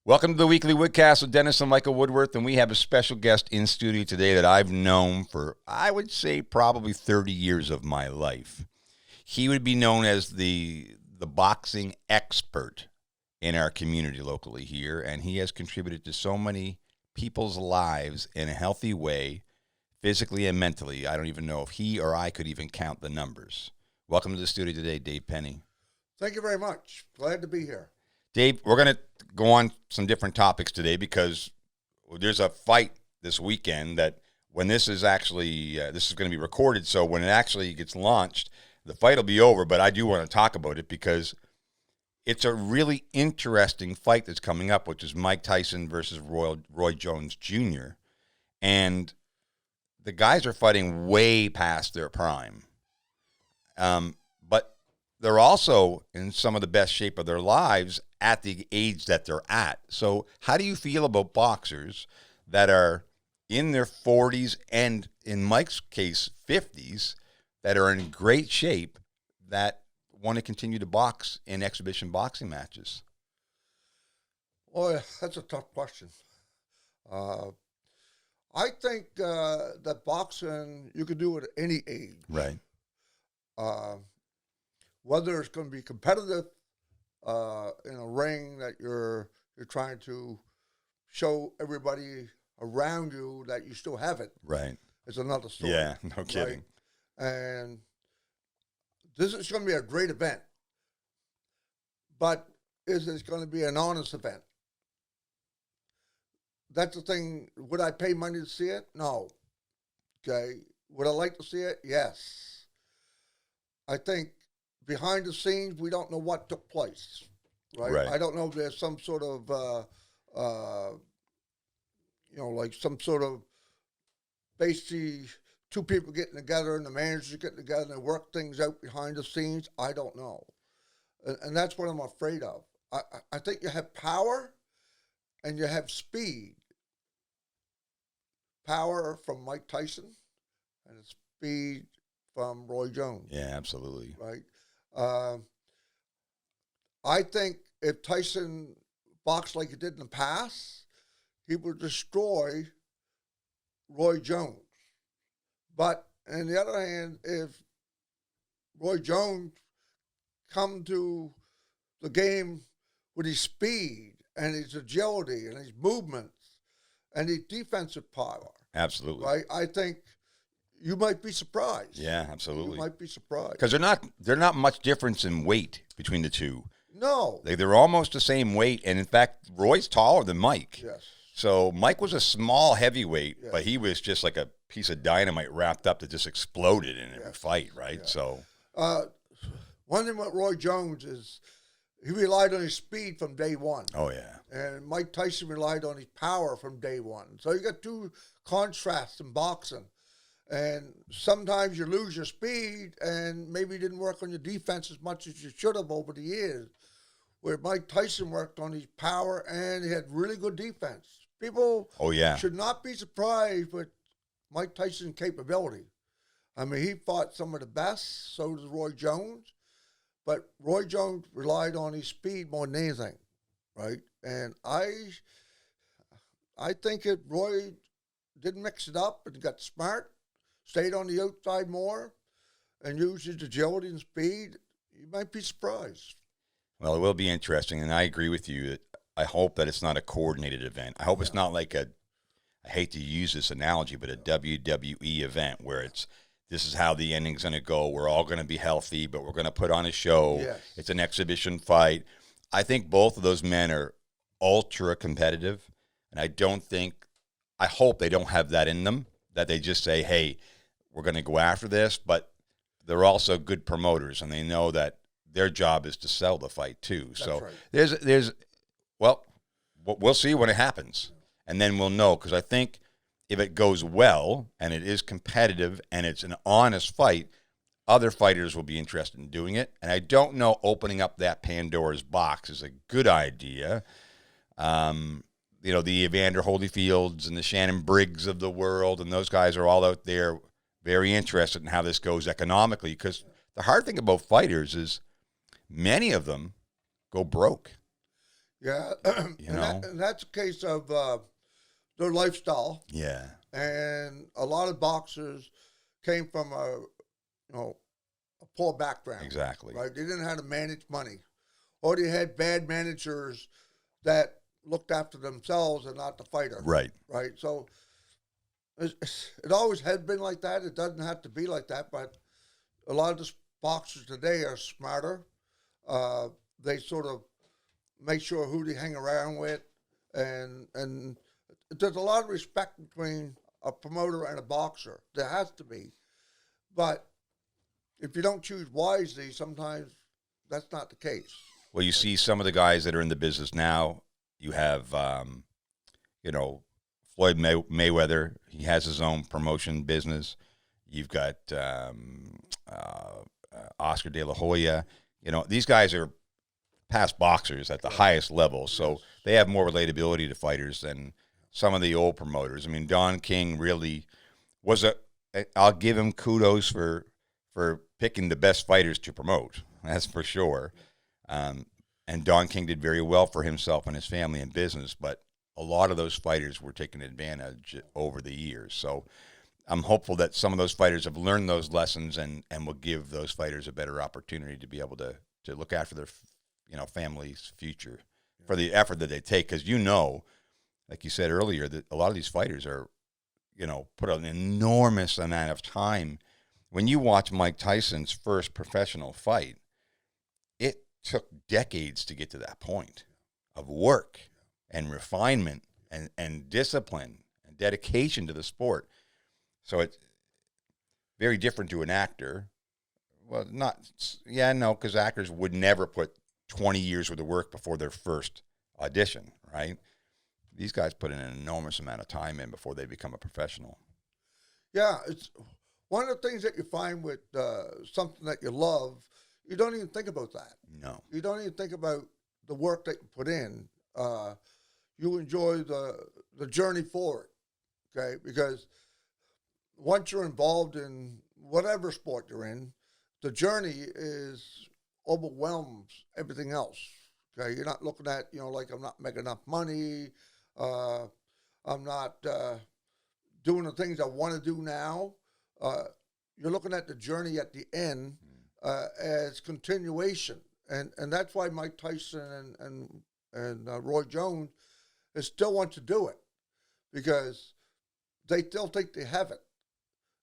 Welcome to the weekly Woodcast with Dennis and Michael Woodworth, and we have a special guest in studio today that I've known for, I would say, probably 30 years of my life. He would be known as the boxing expert in our community locally here, and he has contributed to so many people's lives in a healthy way, physically and mentally. I don't even know if he or I could even count the numbers. Welcome to the studio today, Dave Penny. Thank you very much. Glad to be here. Dave, we're going to go on some different topics today because there's a fight this weekend that when this is actually, this is going to be recorded, so when it actually gets launched, the fight will be over, but I do want to talk about it because it's a really interesting fight that's coming up, which is Mike Tyson versus Roy Jones Jr., and the guys are fighting way past their prime. But they're also in some of the best shape of their lives at the age that they're at. So how do you feel about boxers that are in their 40s and, in Mike's case, 50s, that are in great shape, that want to continue to box in exhibition boxing matches? Well, that's a tough question. I think that boxing, you can do it at any age. Right. Whether it's going to be competitive in a ring that you're trying to show everybody around you that you still have it. Right. It's another story. Yeah, no kidding. Right? And this is going to be a great event. But is it going to be an honest event? That's the thing. Would I pay money to see it? No. Okay. Would I like to see it? Yes. I think behind the scenes, we don't know what took place, right? I don't know if there's some sort of, like some sort of basically two people getting together and the managers getting together and they work things out behind the scenes. I don't know. And that's what I'm afraid of. I think you have power and you have speed. Power from Mike Tyson and speed from Roy Jones. Yeah, absolutely. Right? I think if Tyson boxed like he did in the past, he would destroy Roy Jones. But on the other hand, if Roy Jones come to the game with his speed and his agility and his movements and his defensive power, absolutely, right? I think you might be surprised. Yeah, absolutely. You might be surprised. Because they're not much difference in weight between the two. No. They're almost the same weight, and in fact, Roy's taller than Mike. Yes. So Mike was a small heavyweight, yes. but he was just like a piece of dynamite wrapped up that just exploded in every fight, right? Yes. So one thing with Roy Jones is he relied on his speed from day one. Oh, yeah. And Mike Tyson relied on his power from day one. So you got two contrasts in boxing. And sometimes you lose your speed and maybe you didn't work on your defense as much as you should have over the years. Where Mike Tyson worked on his power and he had really good defense. People should not be surprised with Mike Tyson's capability. I mean, he fought some of the best, so does Roy Jones. But Roy Jones relied on his speed more than anything, right? And I think if Roy didn't mix it up and got smart, stayed on the outside more, and used his agility and speed, you might be surprised. Well, it will be interesting, and I agree with you. I hope that it's not a coordinated event. I hope it's not like I hate to use this analogy, but a WWE event where this is how the ending's going to go. We're all going to be healthy, but we're going to put on a show. Yes. It's an exhibition fight. I think both of those men are ultra competitive, and I hope they don't have that in them, that they just say, hey, we're going to go after this, but they're also good promoters, and they know that their job is to sell the fight too. That's so right. we'll see when it happens, and then we'll know, because I think if it goes well and it is competitive and it's an honest fight, other fighters will be interested in doing it. And I don't know, opening up that Pandora's box is a good idea. The Evander Holyfields and the Shannon Briggs of the world, and those guys are all out there very interested in how this goes economically, because the hard thing about fighters is many of them go broke. Yeah, You know? and that's a case of their lifestyle, Yeah, and a lot of boxers came from a poor background, exactly. right? They didn't know how to manage money, or they had bad managers that looked after themselves and not the fighter, Right. right? So it always has been like that. It doesn't have to be like that, but a lot of the boxers today are smarter. They sort of make sure who they hang around with, and there's a lot of respect between a promoter and a boxer. There has to be, but if you don't choose wisely, sometimes that's not the case. Well, you see some of the guys that are in the business now. You have, you know, Floyd Mayweather. He has his own promotion business. You've got Oscar De La Hoya. You know, these guys are past boxers at the highest level, so they have more relatability to fighters than some of the old promoters. I mean, Don King really was a. I'll give him kudos for picking the best fighters to promote. That's for sure. And Don King did very well for himself and his family and business, but a lot of those fighters were taken advantage over the years. So I'm hopeful that some of those fighters have learned those lessons and will give those fighters a better opportunity to be able to look after their family's future for the effort that they take. Because like you said earlier, that a lot of these fighters are, put an enormous amount of time. When you watch Mike Tyson's first professional fight, it took decades to get to that point of work and refinement and discipline and dedication to the sport. So it's very different to an actor. Well, because actors would never put 20 years worth of work before their first audition, right? These guys put in an enormous amount of time in before they become a professional. Yeah, it's one of the things that you find with something that you love. You don't even think about that. No. You don't even think about the work that you put in. You enjoy the journey for it, okay? Because once you're involved in whatever sport you're in, the journey overwhelms everything else. Okay, you're not looking at like I'm not making enough money. I'm not doing the things I want to do now. You're looking at the journey at the end as continuation, and that's why Mike Tyson and Roy Jones still want to do it, because they still think they have it,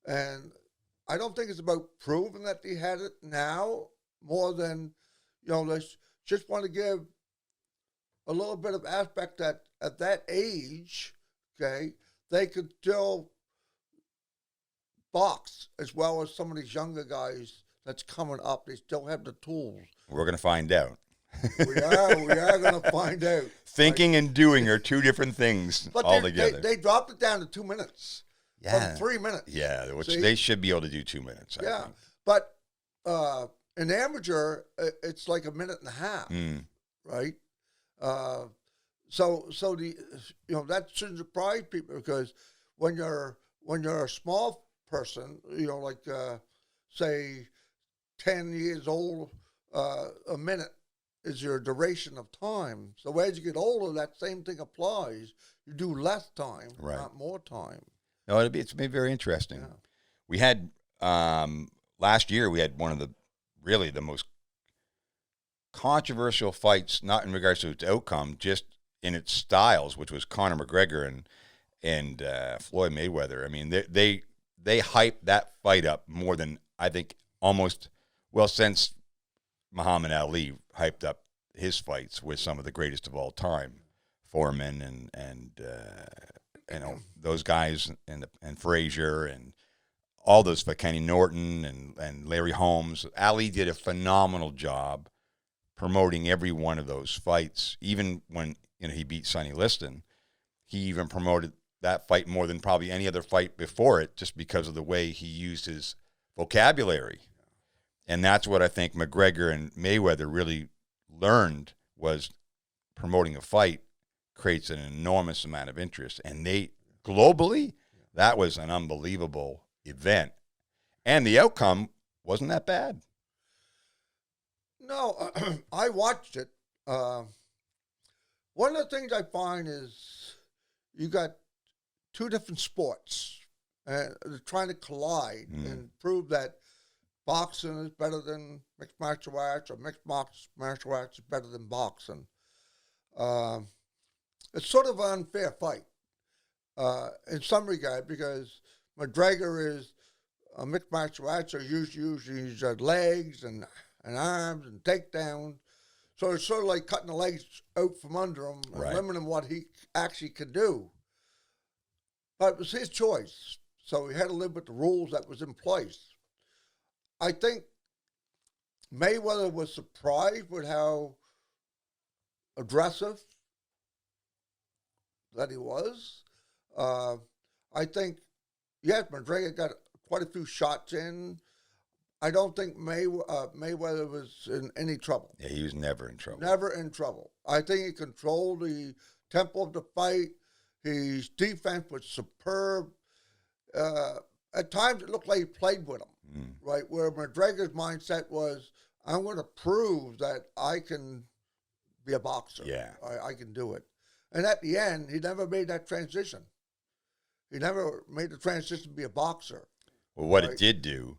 and I don't think it's about proving that they had it now more than they just want to give a little bit of aspect that at that age, okay, they could still box as well as some of these younger guys that's coming up. They still have the tools. We're going to find out. We are going to find out. Thinking and doing are two different things altogether. They dropped it down to 2 minutes. Yeah. From 3 minutes. Yeah, which they should be able to do 2 minutes. I think. But an amateur, it's like a minute and a half, right? So the that shouldn't surprise people, because when you're a small person, like say 10 years old, a minute is your duration of time. So as you get older, that same thing applies. You do less time, right, not more time. No, it's been very interesting. Yeah. We had last year. We had one of the most controversial fights, not in regards to its outcome, just in its styles, which was Conor McGregor and Floyd Mayweather. I mean, they hyped that fight up more than I think since Muhammad Ali hyped up his fights with some of the greatest of all time, Foreman and those guys and Frazier and all those, Kenny Norton and Larry Holmes. Ali did a phenomenal job promoting every one of those fights. Even when he beat Sonny Liston, he even promoted that fight more than probably any other fight before it, just because of the way he used his vocabulary. And that's what I think McGregor and Mayweather really learned, was promoting a fight creates an enormous amount of interest. And globally, that was an unbelievable event. And the outcome wasn't that bad. No, I watched it. One of the things I find is you got two different sports, and they're trying to collide and prove that boxing is better than mixed martial arts, or mixed martial arts is better than boxing. It's sort of an unfair fight in some regard, because McGregor is a mixed martial arts, so usually use legs and arms and takedowns. So it's sort of like cutting the legs out from under him and limiting what he actually can do. But it was his choice, so he had to live with the rules that was in place. I think Mayweather was surprised with how aggressive that he was. I think, yes, McGregor got quite a few shots in. I don't think Mayweather was in any trouble. Yeah, he was never in trouble. Never in trouble. I think he controlled the tempo of the fight. His defense was superb. At times, it looked like he played with him, right? Where McGregor's mindset was, I'm going to prove that I can be a boxer. Yeah. I can do it. And at the end, he never made that transition. He never made the transition to be a boxer. Well, what it did do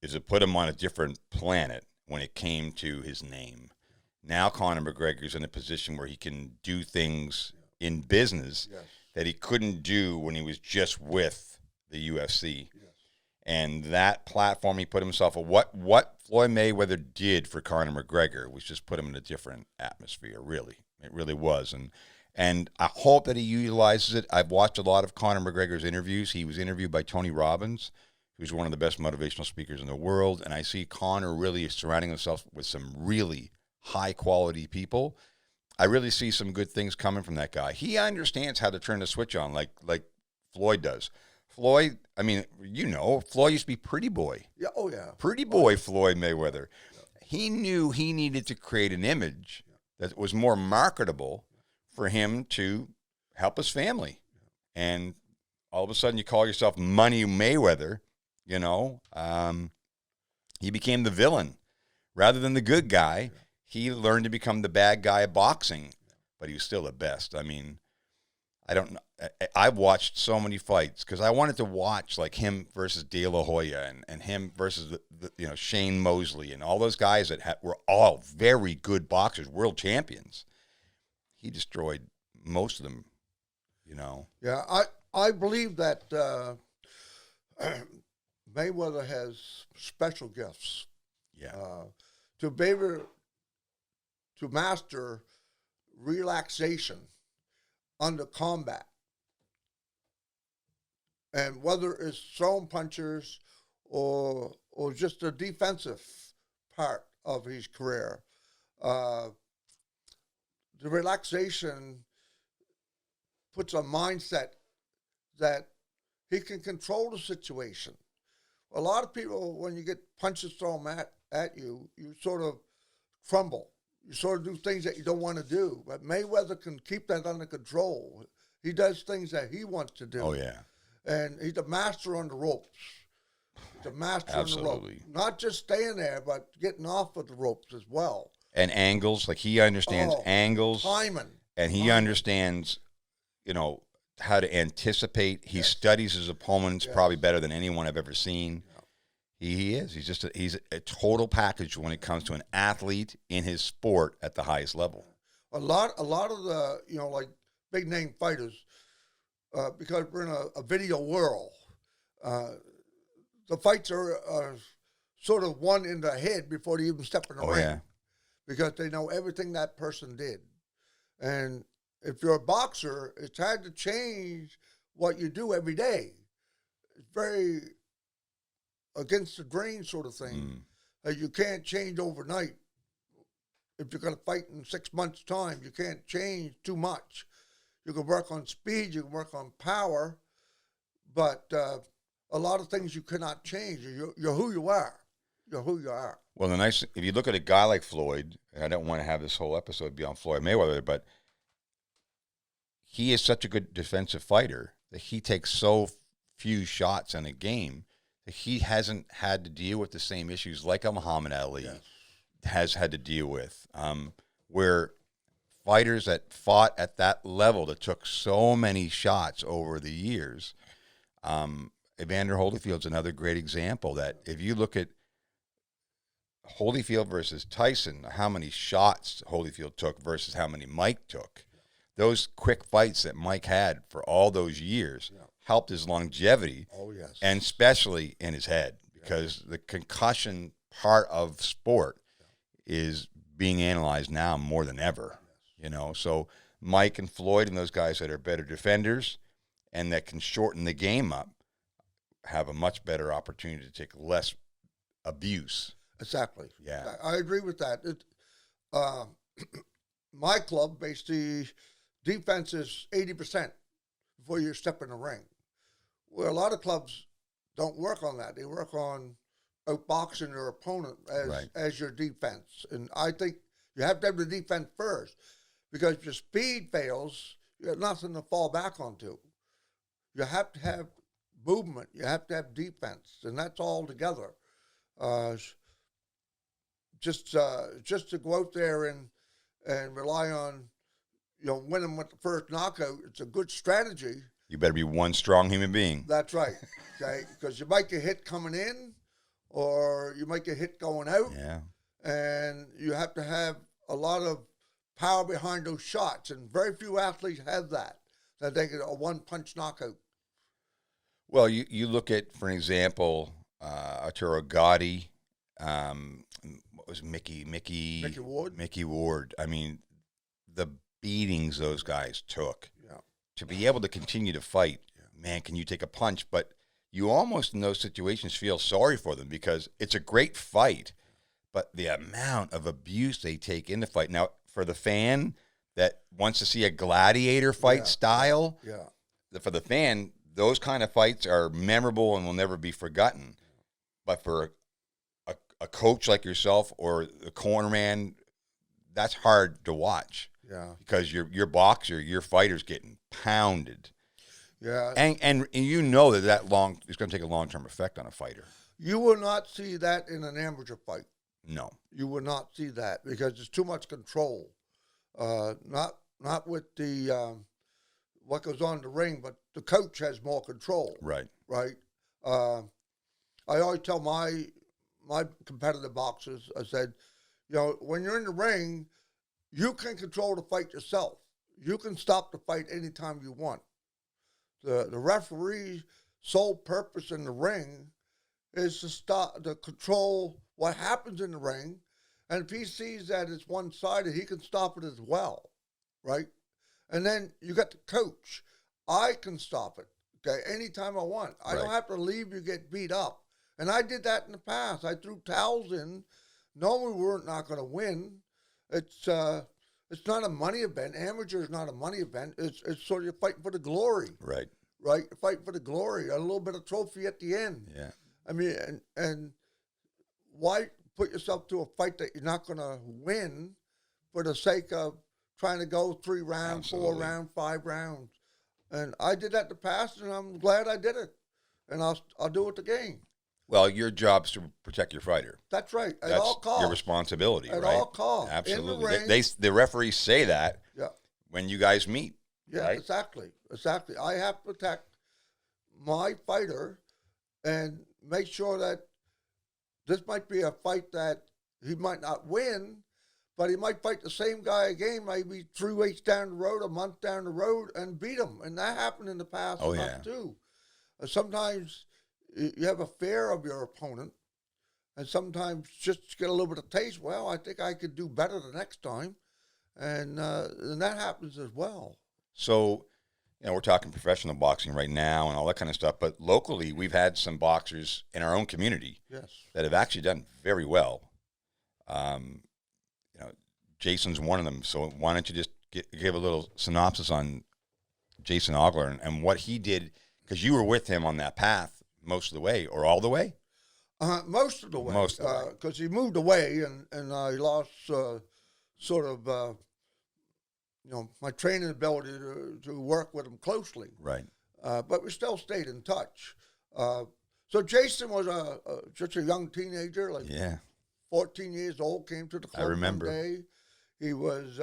is it put him on a different planet when it came to his name. Now Conor McGregor's in a position where he can do things in business that he couldn't do when he was just with the UFC. Yes. And that platform he put himself on, what Floyd Mayweather did for Conor McGregor was just put him in a different atmosphere, really. It really was. And I hope that he utilizes it. I've watched a lot of Conor McGregor's interviews. He was interviewed by Tony Robbins, who's one of the best motivational speakers in the world. And I see Conor really surrounding himself with some really high-quality people. I really see some good things coming from that guy. He understands how to turn the switch on like Floyd does. Floyd, I mean, Floyd used to be pretty boy. Yeah, oh yeah. Pretty boy Floyd Mayweather. Yeah. He knew he needed to create an image that was more marketable for him to help his family. And all of a sudden you call yourself Money Mayweather, he became the villain. Rather than the good guy, he learned to become the bad guy of boxing, but he was still the best. I mean, I don't know. I've watched so many fights because I wanted to watch like him versus De La Hoya and him versus the Shane Mosley and all those guys that were all very good boxers, world champions. He destroyed most of them, Yeah, I believe that Mayweather has special gifts. Yeah. To be able to master relaxation under combat. And whether it's throwing punches or just the defensive part of his career, the relaxation puts a mindset that he can control the situation. A lot of people, when you get punches thrown at you, you sort of crumble. You sort of do things that you don't want to do. But Mayweather can keep that under control. He does things that he wants to do. Oh, yeah. And he's a master on the ropes. He's a master Absolutely. on the ropes. Not just staying there, but getting off of the ropes as well. And angles. Like, he understands angles. Timing. And he understands, how to anticipate. He studies his opponents probably better than anyone I've ever seen. He is. He's a total package when it comes to an athlete in his sport at the highest level. A lot of the like big name fighters, because we're in a video world, the fights are sort of won in the head before they even step in the ring. Yeah. Because they know everything that person did. And if you're a boxer, it's hard to change what you do every day. It's very against the grain sort of thing. You can't change overnight. If you're going to fight in 6 months' time, you can't change too much. You can work on speed, you can work on power, but a lot of things you cannot change. You're who you are. You're who you are. Well, if you look at a guy like Floyd, and I don't want to have this whole episode be on Floyd Mayweather, but he is such a good defensive fighter that he takes so few shots in a game that he hasn't had to deal with the same issues like a Muhammad Ali has had to deal with, where fighters that fought at that level that took so many shots over the years. Evander Holyfield's another great example that if you look at Holyfield versus Tyson, how many shots Holyfield took versus how many Mike took. Those quick fights that Mike had for all those years helped his longevity. Oh, yes. And especially in his head, because the concussion part of sport is being analyzed now more than ever. You know, so Mike and Floyd and those guys that are better defenders and that can shorten the game up have a much better opportunity to take less abuse. Exactly. Yeah. I agree with that. My club, basically, defense is 80% before you step in the ring. Where a lot of clubs don't work on that. They work on outboxing your opponent as your defense. And I think you have to have the defense first, because if your speed fails, you have nothing to fall back onto. You have to have movement. You have to have defense, and that's all together. Just to go out there and rely on, winning with the first knockout, it's a good strategy. You better be one strong human being. That's right, okay? Because you might get hit coming in, or you might get hit going out. Yeah. And you have to have a lot of power behind those shots, and very few athletes have that they get a one-punch knockout. Well, you look at, for example, Arturo Gotti, what was Mickey Ward? Mickey Ward. I mean, the beatings those guys took. Yeah. To be able to continue to fight, man, can you take a punch? But you almost in those situations feel sorry for them, because it's a great fight, but the amount of abuse they take in the fight. Now, for the fan that wants to see a gladiator fight style, for the fan, those kind of fights are memorable and will never be forgotten. But for a coach like yourself or the corner man, that's hard to watch. Yeah. Because your boxer, your fighter's getting pounded. Yeah. And you know that it's going to take a long-term effect on a fighter. You will not see that in an amateur fight. No. You will not see that, because there's too much control. Not with the what goes on in the ring, but the coach has more control. Right. Right. I always tell my competitive boxers, I said, when you're in the ring, you can control the fight yourself. You can stop the fight anytime you want. The referee's sole purpose in the ring is to control what happens in the ring, and if he sees that it's one-sided, he can stop it as well, right? And then you got the coach. I can stop it, okay, anytime I want. I don't have to leave you get beat up. And I did that in the past. I threw towels in, knowing we weren't not going to win. It's not a money event. Amateur is not a money event. It's sort of fighting for the glory. Right. Right? Fighting for the glory. A little bit of trophy at the end. Yeah. I mean, and why put yourself to a fight that you're not going to win for the sake of trying to go 3 rounds, Absolutely. 4 rounds, 5 rounds? And I did that in the past, and I'm glad I did it. And I'll do it again. Well, your job's to protect your fighter. That's right. At That's all costs. your responsibility, At right? all costs. Absolutely. In the ring. The referees say that when you guys meet. Yeah, right? Exactly. I have to protect my fighter and make sure that this might be a fight that he might not win, but he might fight the same guy again, maybe 3 weeks down the road, a month down the road, and beat him. And that happened in the past too. Sometimes you have a fear of your opponent, and sometimes just to get a little bit of taste, well, I think I could do better the next time. And that happens as well. So, we're talking professional boxing right now and all that kind of stuff, but locally we've had some boxers in our own community that have actually done very well. Jason's one of them. So why don't you just give a little synopsis on Jason Ogler and what he did, because you were with him on that path most of the way, or all the way? Most of the way. Because he moved away, and I lost my training ability to work with him closely. Right. But we still stayed in touch. So Jason was just a young teenager, 14 years old, came to the club I remember. one day. He was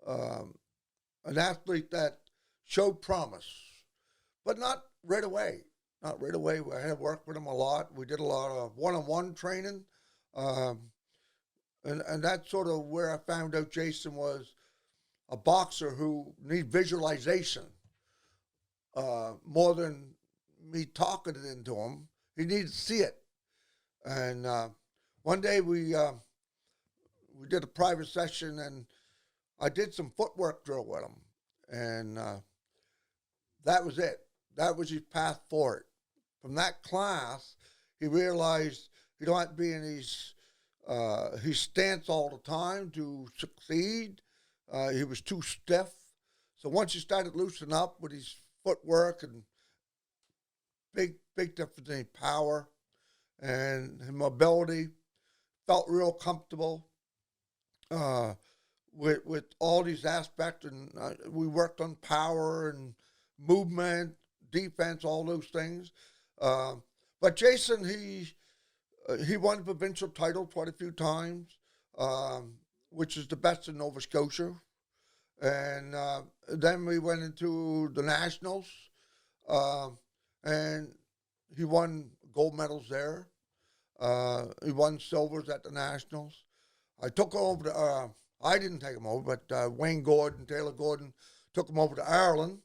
an athlete that showed promise, but not right away. Not right away. I had to work with him a lot. We did a lot of one-on-one training. Um, and that's sort of where I found out Jason was a boxer who needs visualization more than me talking it into him. He needed to see it. And one day we did a private session, and I did some footwork drill with him, and that was it. That was his path forward. From that class, he realized he don't have to be in his stance all the time to succeed. He was too stiff. So once he started loosening up with his footwork and big difference in power and his mobility, felt real comfortable with all these aspects. And we worked on power and movement, defense, all those things. But Jason, he won the provincial title quite a few times, which is the best in Nova Scotia. And then we went into the nationals, and he won gold medals there. He won silvers at the nationals. I took him over to, I didn't take him over, but Wayne Gordon, Taylor Gordon took him over to Ireland,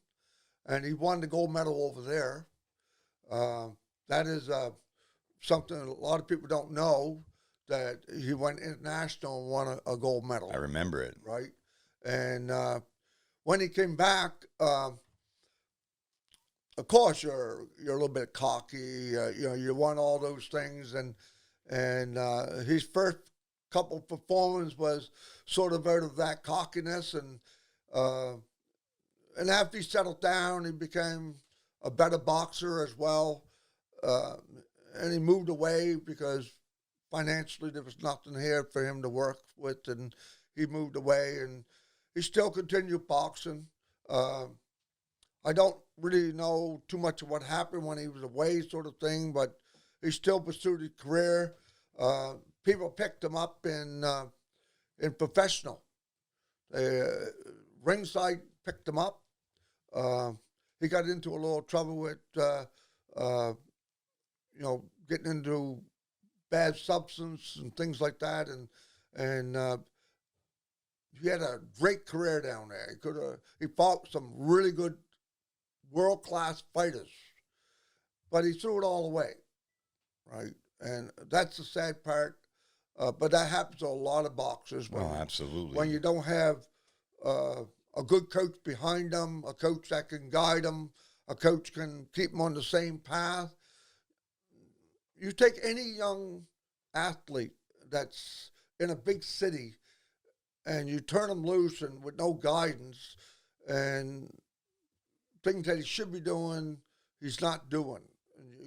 and he won the gold medal over there. That is something a lot of people don't know, that he went international and won a gold medal. I remember it. Right? And when he came back, of course you're a little bit cocky. You won all those things, and his first couple of performances was sort of out of that cockiness, and after he settled down, he became a better boxer as well, and he moved away because financially there was nothing here for him to work with, and he moved away, and he still continued boxing. I don't really know too much of what happened when he was away, sort of thing, but he still pursued his career. People picked him up in professional. Ringside picked him up. He got into a little trouble with, getting into bad substance and things like that, and he had a great career down there. He fought some really good world-class fighters, but he threw it all away, right? And that's the sad part. But that happens to a lot of boxers. Absolutely. When you don't have a good coach behind them, a coach that can guide them, a coach can keep them on the same path. You take any young athlete that's in a big city and you turn him loose and with no guidance, and things that he should be doing, he's not doing.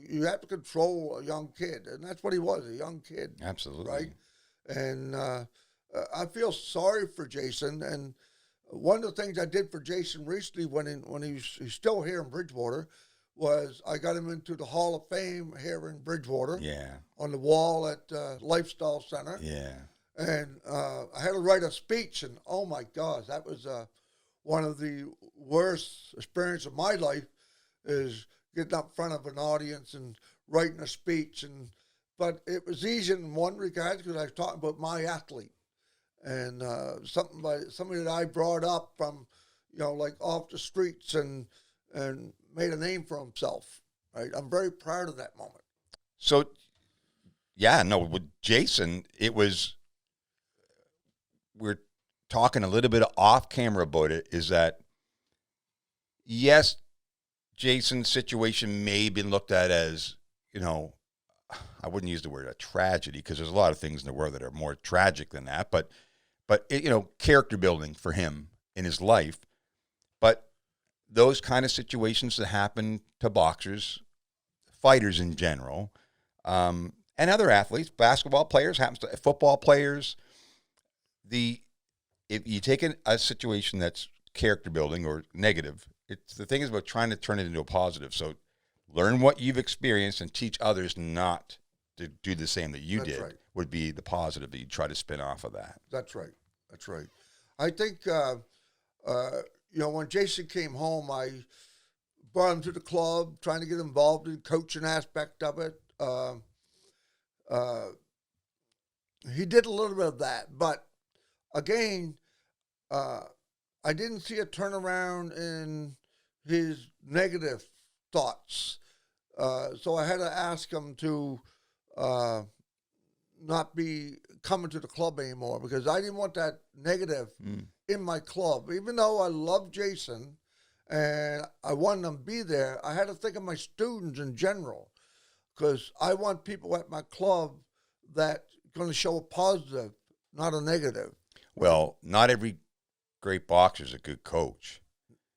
You have to control a young kid, and that's what he was, a young kid. Absolutely. Right? And I feel sorry for Jason. And one of the things I did for Jason recently when he's still here in Bridgewater was I got him into the Hall of Fame here in Bridgewater. Yeah. On the wall at Lifestyle Center. Yeah. And I had to write a speech, and oh my gosh, that was one of the worst experiences of my life, is getting up in front of an audience and writing a speech. But it was easy in one regard because I was talking about my athlete, and somebody that I brought up from, like off the streets and made a name for himself. Right, I'm very proud of that moment. So, yeah, no, with Jason, it was. We're talking a little bit off camera about it, is that, yes, Jason's situation may have been looked at as, I wouldn't use the word a tragedy, because there's a lot of things in the world that are more tragic than that, but character building for him in his life. But those kind of situations that happen to boxers, fighters in general, and other athletes, basketball players, happens to football players. If you take a situation that's character building or negative, the thing is about trying to turn it into a positive. So learn what you've experienced and teach others not to do the same that you did. Right. Would be the positive that you try to spin off of that. That's right. I think When Jason came home, I brought him to the club, trying to get involved in the coaching aspect of it. Uh, he did a little bit of that, but again, uh, I didn't see a turnaround in his negative thoughts. So I had to ask him to not be coming to the club anymore because I didn't want that negative in my club. Even though I love Jason and I wanted him to be there, I had to think of my students in general because I want people at my club that going to show a positive, not a negative. Well, not every great boxer is a good coach.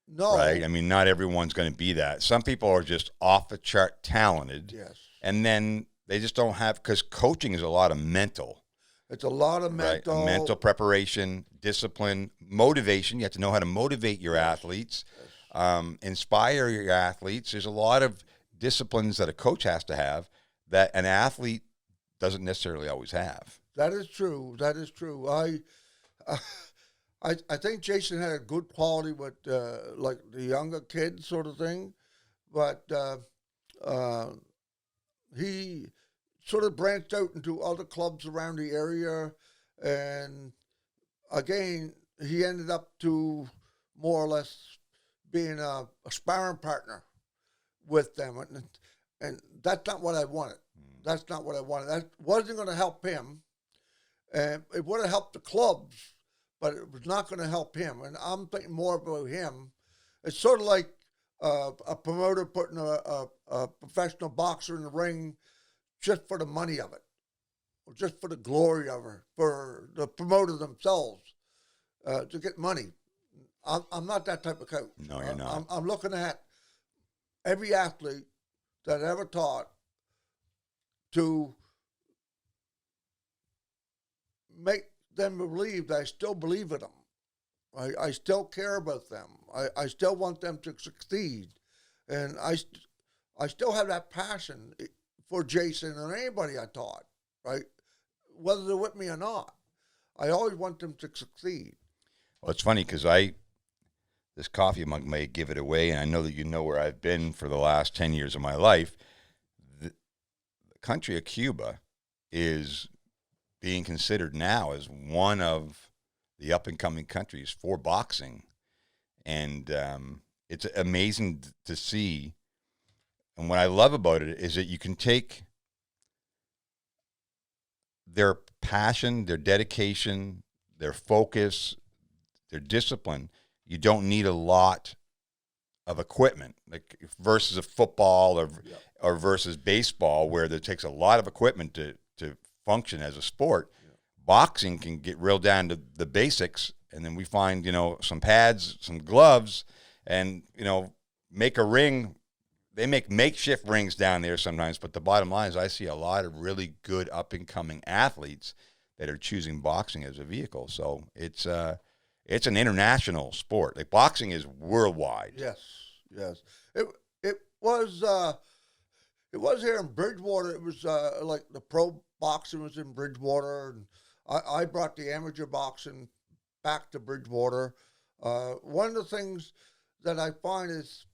No. Right? I mean, not everyone's going to be that. Some people are just off the chart talented. Yes. And then they just don't have, because coaching is a lot of mental. It's a lot of mental. Right? Mental preparation, discipline, motivation. You have to know how to motivate your athletes, inspire your athletes. There's a lot of disciplines that a coach has to have that an athlete doesn't necessarily always have. That is true. That is true. I think Jason had a good quality with like the younger kids sort of thing, but he sort of branched out into other clubs around the area, and again he ended up to more or less being a sparring partner with them, and that's not what I wanted. That's not what I wanted. That wasn't going to help him, and it would have helped the clubs, but it was not going to help him. And I'm thinking more about him. It's sort of like a promoter putting a professional boxer in the ring just for the money of it, or just for the glory of it, for the promoter themselves to get money. I'm not that type of coach. No, you're not. I'm looking at every athlete that I ever taught to make them believe that I still believe in them. I still care about them. I still want them to succeed. And I still have that passion for Jason and anybody I taught, right? Whether they're with me or not. I always want them to succeed. Well, it's funny because this coffee mug may give it away, and I know that you know where I've been for the last 10 years of my life. The country of Cuba is being considered now as one of the up-and-coming countries for boxing. And it's amazing to see. And what I love about it is that you can take their passion, their dedication, their focus, their discipline. You don't need a lot of equipment, like versus a football or versus baseball, where there takes a lot of equipment to function as a sport. Yeah. Boxing can get real down to the basics, and then we find, some pads, some gloves, and, make a ring. They make makeshift rings down there sometimes, but the bottom line is I see a lot of really good up-and-coming athletes that are choosing boxing as a vehicle. So it's an international sport. Like, boxing is worldwide. Yes. It was here in Bridgewater. It was like the pro boxing was in Bridgewater, and I brought the amateur boxing back to Bridgewater. One of the things that I find is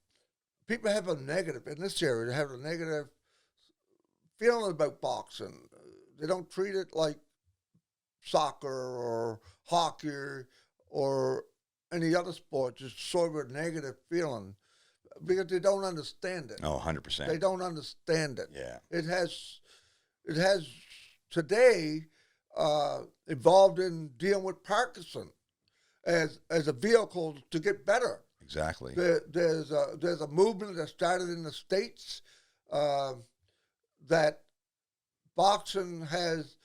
people have a negative, in this area, they have a negative feeling about boxing. They don't treat it like soccer or hockey or any other sport, just sort of a negative feeling because they don't understand it. Oh, 100%. They don't understand it. Yeah. It has today evolved in dealing with Parkinson as a vehicle to get better. Exactly. There's a movement that started in the States that boxing has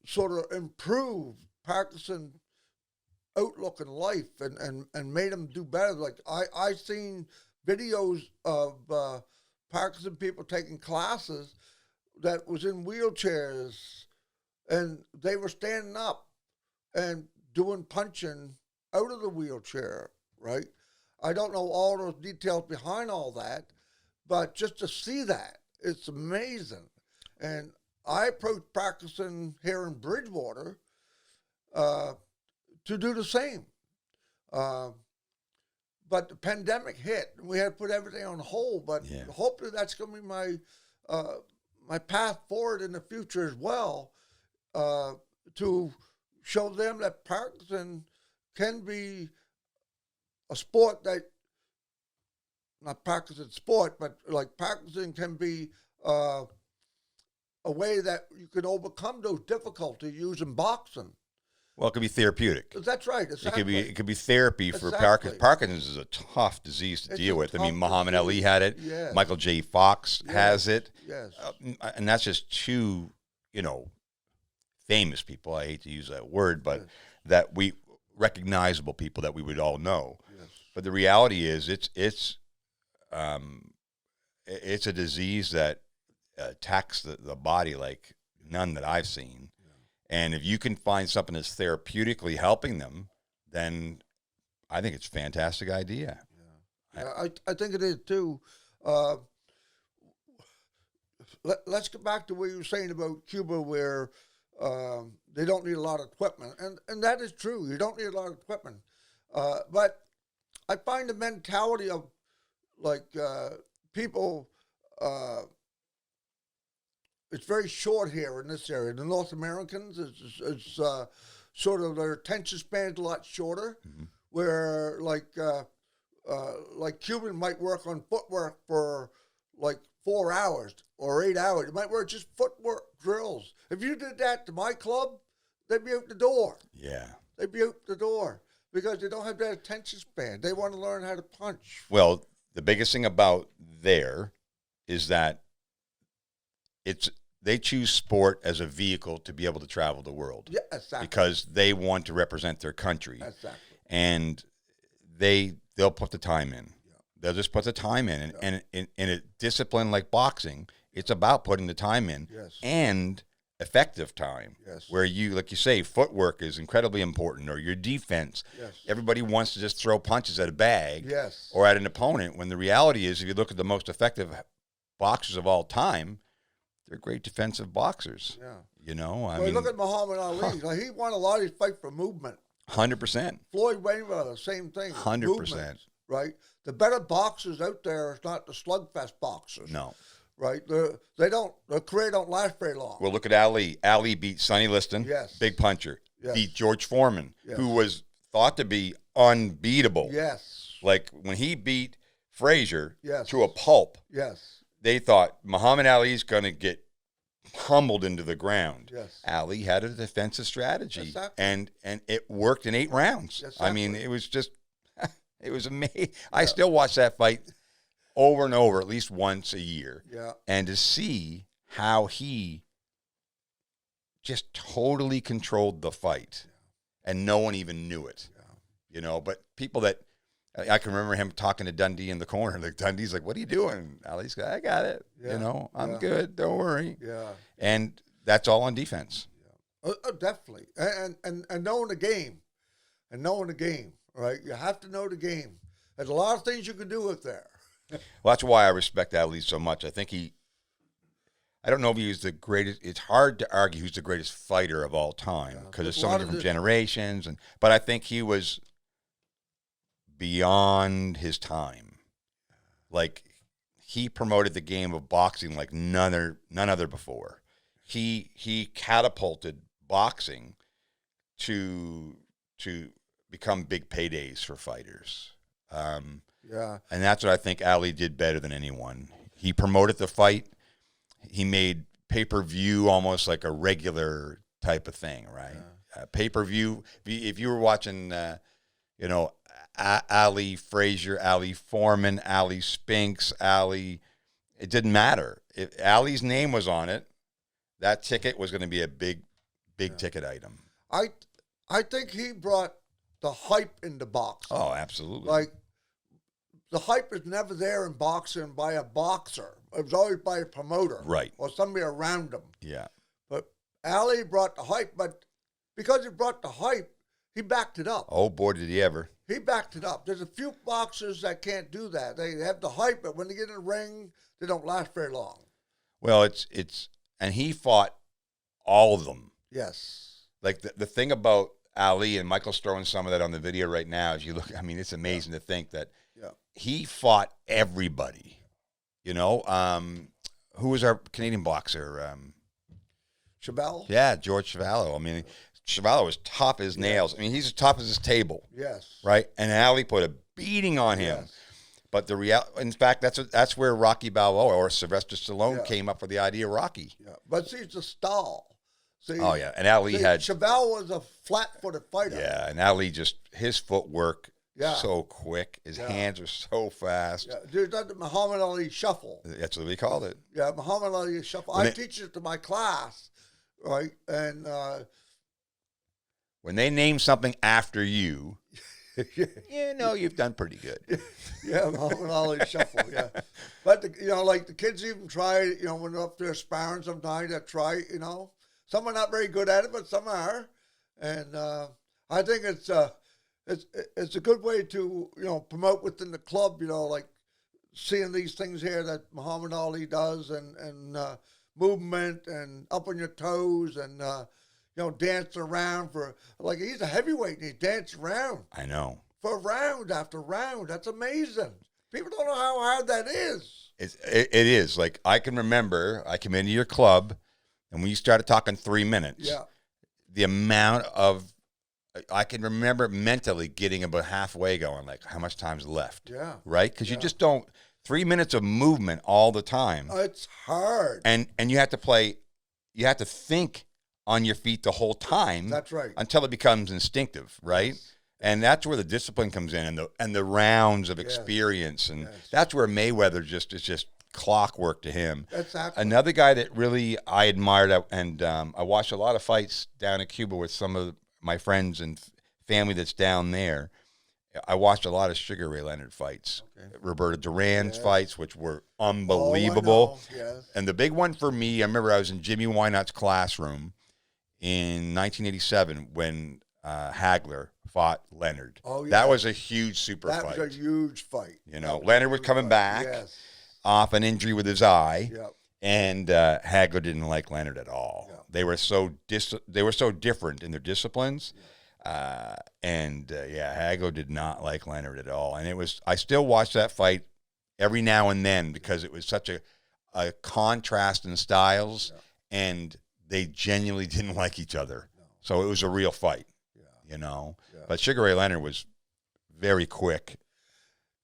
sort of improved Parkinson outlook in life and made them do better. Like I seen videos of Parkinson people taking classes that was in wheelchairs, and they were standing up and doing punching out of the wheelchair, right? I don't know all those details behind all that, but just to see that, it's amazing. And I approached Parkinson here in Bridgewater to do the same. But the pandemic hit, and we had to put everything on hold. But hopefully, that's going to be my path forward in the future as well, to show them that Parkinson can be a sport that, not Parkinson sport, but like Parkinson can be a way that you can overcome those difficulties using boxing. Well, it could be therapeutic. That's right. Exactly. It could be therapy for Exactly. Parkinson's is a tough disease to deal with. I mean, Muhammad Ali had it. Yes. Michael J. Fox has it. Yes. And that's just two, famous people. I hate to use that word, but that we recognizable people that we would all know. Yes. But the reality is, it's a disease that attacks the body like none that I've seen. And if you can find something that's therapeutically helping them, then I think it's a fantastic idea. Yeah. I think it is too. Let's get back to what you were saying about Cuba, where they don't need a lot of equipment. And that is true. You don't need a lot of equipment. But I find the mentality of, like, people, it's very short here in this area. The North Americans, it's sort of their attention span is a lot shorter, where like Cuban might work on footwork for like 4 hours or 8 hours. You might work just footwork drills. If you did that to my club, they'd be out the door. Yeah. They'd be out the door because they don't have that attention span. They want to learn how to punch. Well, the biggest thing about there is that they choose sport as a vehicle to be able to travel the world. Yeah, exactly. Because they want to represent their country. Exactly. And they'll put the time in. Yeah. They'll just put the time in. And in a discipline like boxing, it's about putting the time in. Yes. And effective time. Yes. Where you, like you say, footwork is incredibly important, or your defense. Yes. Everybody wants to just throw punches at a bag. Yes. Or at an opponent, when the reality is, if you look at the most effective boxers of all time, they're great defensive boxers. Yeah. I mean, look at Muhammad Ali. Like, he won a lot of his fights for movement. 100%. Floyd Mayweather, same thing. 100%. Right? The better boxers out there is not the slugfest boxers. No. Right? Their career don't last very long. Well, look at Ali. Ali beat Sonny Liston. Yes. Big puncher. Yes. Beat George Foreman, Yes. who was thought to be unbeatable. Yes. Like when he beat Frazier Yes. to a pulp, Yes. they thought Muhammad Ali's going to get humbled into the ground. Yes. Ali had a defensive strategy, Exactly. and it worked in 8 rounds. Exactly. I mean, it was just, it was amazing. I still watch that fight over and over, at least once a year. Yeah. And to see how he just totally controlled the fight, and no one even knew it. Yeah. But people that, I can remember him talking to Dundee in the corner. Like, Dundee's like, "What are you doing?" Ali's like, "I got it. Yeah. I'm good. Don't worry." Yeah. And that's all on defense. Yeah. Definitely. And knowing the game. Right? You have to know the game. There's a lot of things you can do with there. Well, that's why I respect Ali so much. I think I don't know if he was the greatest. It's hard to argue who's the greatest fighter of all time because there's so many different generations. But I think he was beyond his time. Like, he promoted the game of boxing like none other before. He catapulted boxing to become big paydays for fighters. Yeah. And that's what I think Ali did better than anyone. He promoted the fight. He made pay-per-view almost like a regular type of thing, right? Yeah. Pay-per-view. If you were watching, Ali Frazier, Ali Foreman, Ali Spinks, Ali, it didn't matter. If Ali's name was on it, that ticket was going to be a big ticket item. I think he brought the hype into boxing. Oh, absolutely. Like, the hype is never there in boxing by a boxer. It was always by a promoter. Right. Or somebody around him. Yeah. But Ali brought the hype, but because he brought the hype, he backed it up. Oh, boy, did he ever. He backed it up. There's a few boxers that can't do that. They have the hype, but when they get in the ring, they don't last very long. Well, and he fought all of them. Yes. Like, the thing about Ali, and Michael's throwing some of that on the video right now. As you look, I mean, it's amazing to think that Yeah. he fought everybody. You know, who was our Canadian boxer? Chabelle? Yeah, George Chuvalo. I mean, Chuvalo was tough as nails. I mean, he's as tough as his table. Yes. Right? And Ali put a beating on him. Yes. But in fact, that's where Rocky Balboa or Sylvester Stallone came up with the idea of Rocky. Yeah. But see, it's a stall. See, Oh, yeah. And Ali had... Chabelle was a flat-footed fighter. Yeah, and Ali just... His footwork, Yeah. so quick. His hands are so fast. Yeah. There's that Muhammad Ali shuffle. That's what we called it. Yeah, Muhammad Ali shuffle. I teach it to my class, right? And... when they name something after you, you know you've done pretty good. Yeah, Muhammad Ali shuffle, yeah. But, like the kids even try it, when they're up there sparring sometimes, they try it, Some are not very good at it, but some are. And I think it's a good way to, promote within the club, like seeing these things here that Muhammad Ali does and movement and up on your toes and, dance around like he's a heavyweight and he danced around. I know. For round after round. That's amazing. People don't know how hard that is. It is. Like, I can remember, I came into your club, and when you started talking 3 minutes, the amount of, I can remember mentally getting about halfway going, like, how much time's left? Yeah. Right? Because you just don't, 3 minutes of movement all the time. It's hard. And you have to think on your feet the whole time. That's right. Until it becomes instinctive, right? Yes. And that's where the discipline comes in, and the rounds of experience, and that's where Mayweather is just clockwork to him. Exactly. Another guy that really I admired, and I watched a lot of fights down in Cuba with some of my friends and family that's down there. I watched a lot of Sugar Ray Leonard fights, Roberto Duran's fights, which were unbelievable. Oh, I know. Yes. And the big one for me, I remember I was in Jimmy Wynot's classroom in 1987 when Hagler fought Leonard. Oh, yeah. That was a huge fight. That was a huge fight. Leonard was coming back off an injury with his eye, and Hagler didn't like Leonard at all. Yeah. They were so different in their disciplines, Hagler did not like Leonard at all. And I still watch that fight every now and then because it was such a contrast in styles, and they genuinely didn't like each other. No. So it was a real fight, Yeah. But Sugar Ray Leonard was very quick.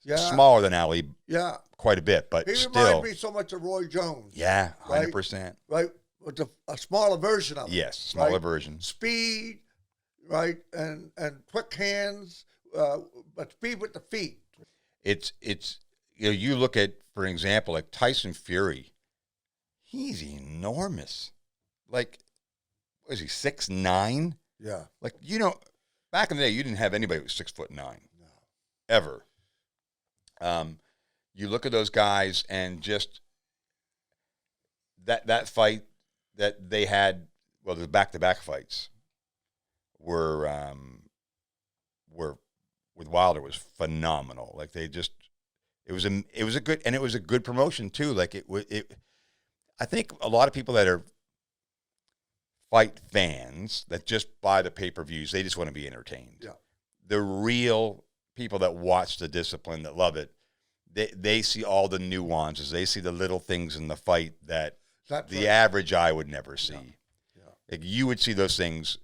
Yeah. Smaller than Ali. Yeah. Quite a bit, but still. He reminded me so much of Roy Jones. Yeah, 100%. Right? With a smaller version of it. Yes, smaller version. Speed, right? And quick hands, but speed with the feet. It's you look at, for example, like Tyson Fury. He's enormous. Like, what is he, 6'9"? Yeah. Like, back in the day, you didn't have anybody who was 6'9". No. Ever. You look at those guys and just that fight that they had, well, the back-to-back fights were with Wilder was phenomenal. Like, it was a good promotion too. Like, I think a lot of people that are fight fans that just buy the pay-per-views, they just want to be entertained. Yeah. The real people that watch the discipline, that love it, they see all the nuances. They see the little things in the fight that the average eye would never see. Yeah. Yeah. Like, you would see those things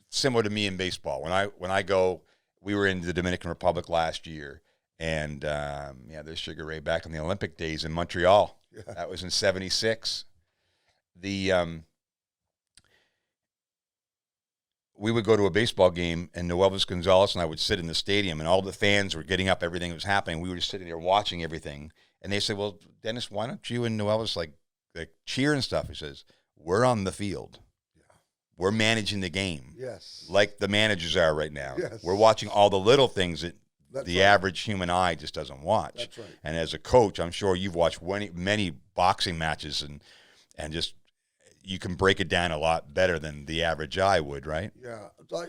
similar to me in baseball. When I go, we were in the Dominican Republic last year, and there's Sugar Ray back in the Olympic days in Montreal. Yeah. That was in '76. We would go to a baseball game, and Noelvis Gonzalez and I would sit in the stadium, and all the fans were getting up, everything that was happening. We were just sitting there watching everything. And they said, well, Dennis, why don't you and Noelvis like cheer and stuff? He says, we're on the field. Yeah. We're managing the game. Yes. Like the managers are right now. Yes. We're watching all the little things that the average human eye just doesn't watch. That's right. And as a coach, I'm sure you've watched many boxing matches and just you can break it down a lot better than the average eye would, right? Yeah. It's like,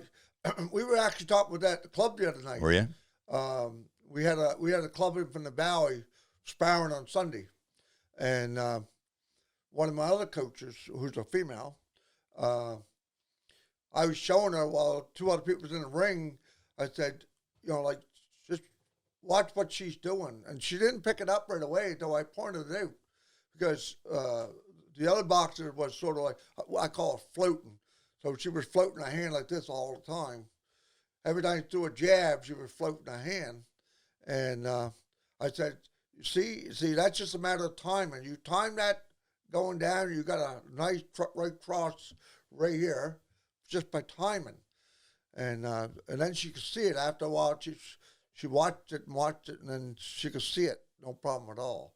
we were actually talking with that at the club the other night. Were you? We had a club in from the Valley sparring on Sunday, and one of my other coaches, who's a female, I was showing her while two other people was in the ring. I said, like, just watch what she's doing. And she didn't pick it up right away until I pointed it out. Because the other boxer was sort of like, what I call it floating. So she was floating her hand like this all the time. Every time she threw a jab, she was floating her hand. And I said, see, that's just a matter of timing. You time that going down, you got a nice right cross right here, just by timing. And then she could see it after a while. She watched it, and then she could see it, no problem at all.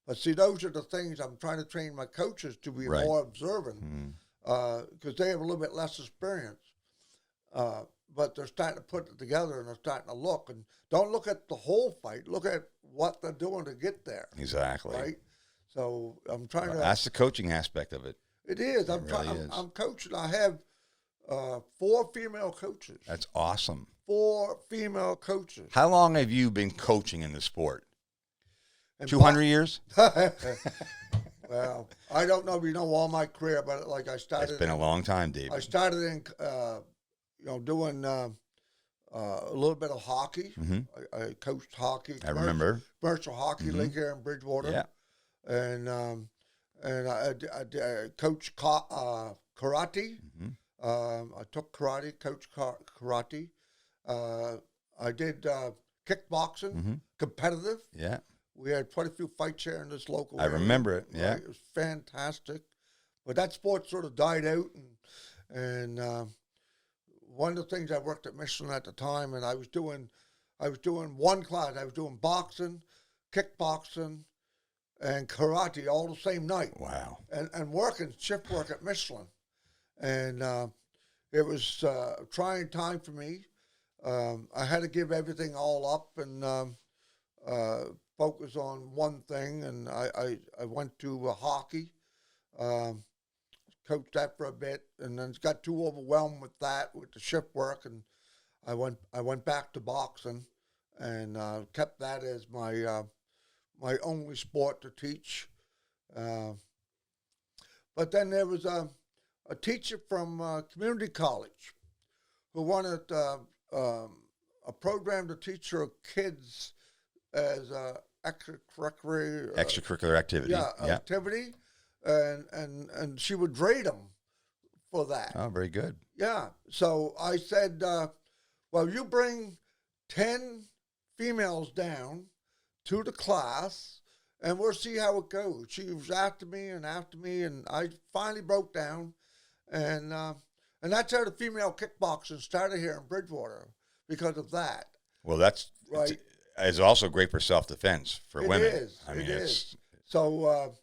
But see, those are the things I'm trying to train my coaches to be more observant, because they have a little bit less experience. But they're starting to put it together, and they're starting to look. And don't look at the whole fight. Look at what they're doing to get there. Exactly. Right? So I'm trying to... That's the coaching aspect of it. It is. I'm coaching. I have 4 female coaches. That's awesome. 4 female coaches. How long have you been coaching in the sport? 200 years? Well, I don't know if you know all my career, but like I started... It's been a long time, David. I started in... doing a little bit of hockey. Mm-hmm. I coached hockey. I remember. Commercial hockey league here in Bridgewater. Yeah. And I coached karate. Mm-hmm. I took karate, coached karate. I did kickboxing, competitive. Yeah. We had quite a few fights here in this local area. I remember it, yeah. Right? It was fantastic. But that sport sort of died out, and one of the things I worked at Michelin at the time, and I was doing one class. I was doing boxing, kickboxing, and karate all the same night. Wow. And working shift work at Michelin, and it was a trying time for me. I had to give everything all up and focus on one thing, and I went to hockey. Coached that for a bit, and then got too overwhelmed with the shift work, and I went back to boxing, and kept that as my my only sport to teach. But then there was a teacher from community college who wanted a program to teach her kids as extracurricular activity. Activity. And she would grade them for that. Oh, very good. Yeah. So I said, well, you bring 10 females down to the class, and we'll see how it goes. She was after me, and I finally broke down. And that's how the female kickboxing started here in Bridgewater, because of that. Well, that's right. It's also great for self-defense for women. It is. So...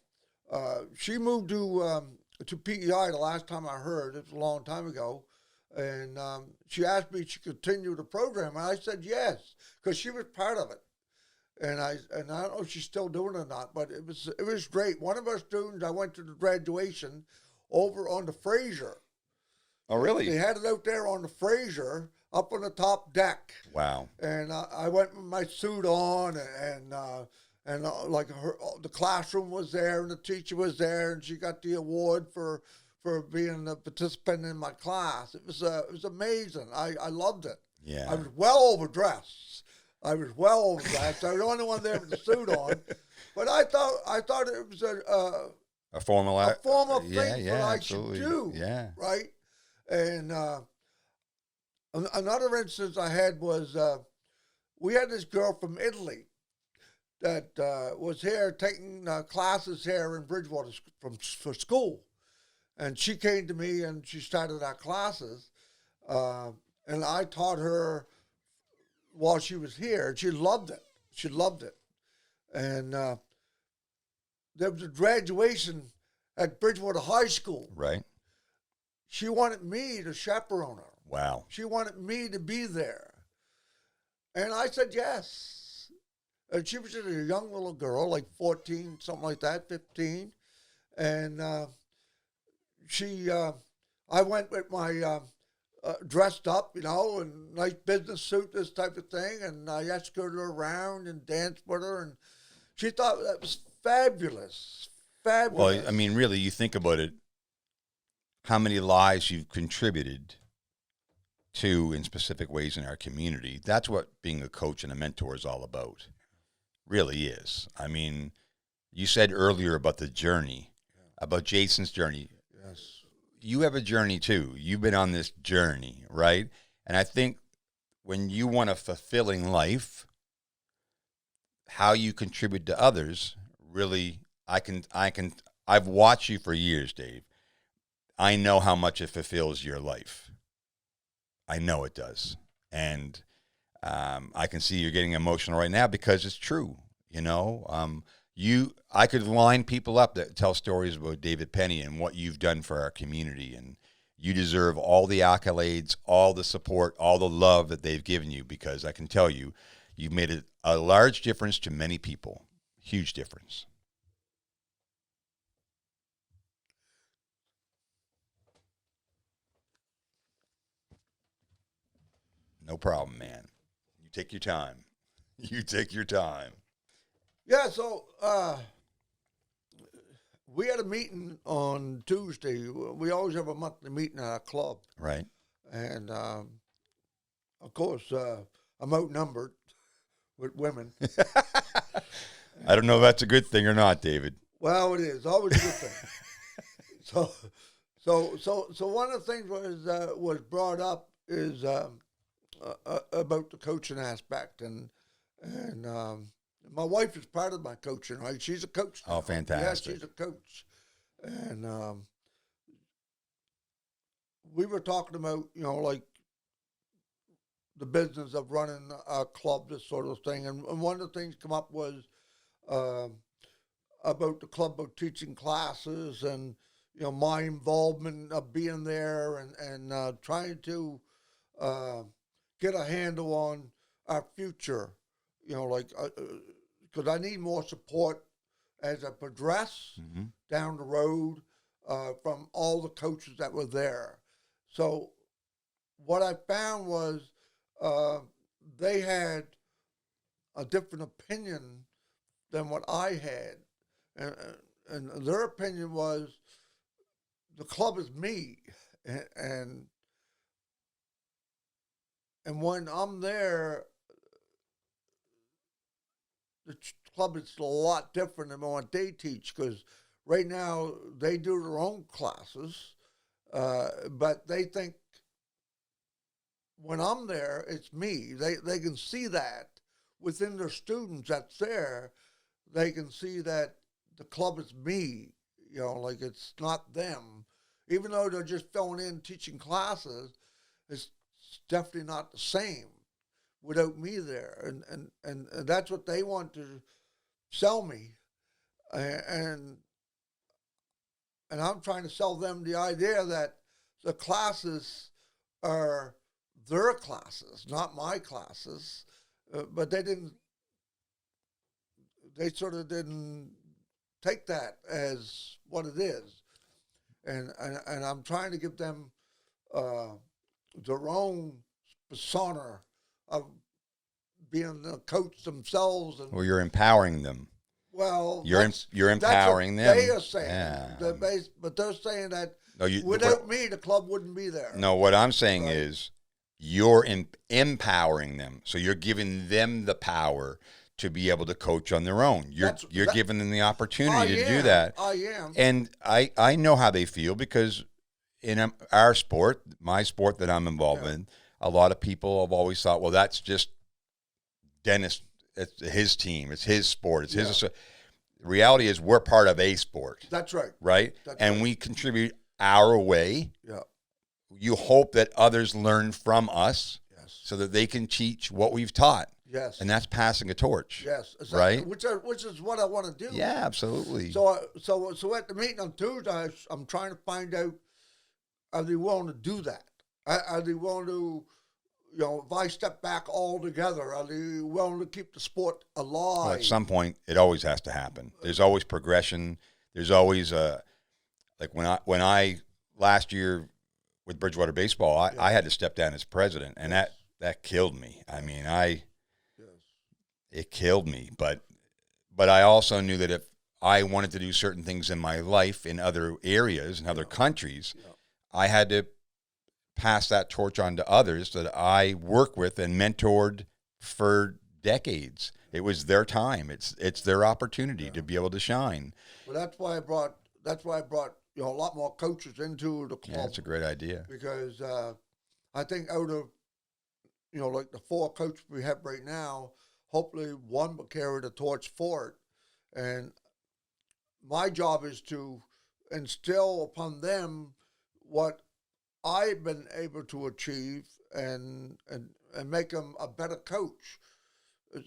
she moved to PEI the last time I heard. It was a long time ago. And she asked me to continue the program. And I said yes, because she was part of it. And I don't know if she's still doing it or not, but it was great. One of our students, I went to the graduation over on the Fraser. Oh, really? They had it out there on the Fraser, up on the top deck. Wow. And I went with my suit on, and the classroom was there, and the teacher was there, and she got the award for being a participant in my class. It was amazing. I loved it. Yeah. I was well overdressed. I was the only one there with the suit on. But I thought it was a formal thing that I should do. Yeah. Right. And another instance I had was we had this girl from Italy that was here taking classes here in Bridgewater for school. And she came to me and she started our classes. And I taught her while she was here. And she loved it. And there was a graduation at Bridgewater High School. Right. She wanted me to chaperone her. Wow. She wanted me to be there. And I said yes. And she was just a young little girl, like 14, something like that, 15. And I went with my dressed up, and nice business suit, this type of thing. And I escorted her around and danced with her. And she thought that was fabulous. Fabulous. Well, I mean, really, you think about it, how many lives you've contributed to in specific ways in our community. That's what being a coach and a mentor is all about. Really is. I mean, you said earlier about the journey, about Jason's journey. Yes. You have a journey too. You've been on this journey, right? And I think when you want a fulfilling life, how you contribute to others, really, I've watched you for years, Dave. I know how much it fulfills your life. I know it does. And I can see you're getting emotional right now because it's true. You know, I could line people up that tell stories about David Penny and what you've done for our community. And you deserve all the accolades, all the support, all the love that they've given you, because I can tell you, you've made a large difference to many people. Huge difference. No problem, man. You take your time. You take your time. Yeah, so we had a meeting on Tuesday. We always have a monthly meeting at our club. Right. And, of course, I'm outnumbered with women. I don't know if that's a good thing or not, David. Well, it is. Always a good thing. So one of the things was brought up is about the coaching aspect. And my wife is part of my coaching, right? She's a coach now. Oh, fantastic. Yeah, she's a coach. And we were talking about, like the business of running a club, this sort of thing. And one of the things come up was about the club of teaching classes and, my involvement of being there and trying to get a handle on our future, because I need more support as I progress down the road from all the coaches that were there. So what I found was they had a different opinion than what I had. And their opinion was the club is me. And when I'm there, the club is a lot different than what they teach, because right now they do their own classes, but they think when I'm there, it's me. They can see that within their students that's there. They can see that the club is me, like it's not them. Even though they're just filling in teaching classes, it's definitely not the same without me there. And that's what they want to sell me. And I'm trying to sell them the idea that the classes are their classes, not my classes. But they sort of didn't take that as what it is. And I'm trying to give them their own persona of being a coach themselves. And, Well, you're empowering them. Well, you're empowering them. They are saying, Yeah. but they're saying that No, without me, the club wouldn't be there. No, what I'm saying is you're empowering them. So you're giving them the power to be able to coach on their own. You're giving them the opportunity to do that. I am. And I know how they feel, because in our sport, my sport that I'm involved in, a lot of people have always thought, well, that's just Dennis. It's his team. It's his sport. It's his. The reality is we're part of a sport. That's right. Right? And we contribute our way. Yeah. You hope that others learn from us, Yes. so that they can teach what we've taught. Yes. And that's passing a torch. Yes. Right? Which is what I want to do. Yeah, absolutely. So at the meeting on Tuesday, I'm trying to find out, are they willing to do that? Are they willing to, if I step back altogether, are they willing to keep the sport alive? Well, at some point, it always has to happen. There's always progression. There's always like when I last year with Bridgewater Baseball, I had to step down as president, and that killed me. I mean, it killed me. But I also knew that if I wanted to do certain things in my life in other areas, in other countries, I had to pass that torch on to others that I work with and mentored for decades. It was their time. It's their opportunity to be able to shine. Well, that's why I brought a lot more coaches into the club. Yeah, that's a great idea. Because I think out of like the 4 coaches we have right now, hopefully one will carry the torch for it. And my job is to instill upon them what I've been able to achieve and make them a better coach.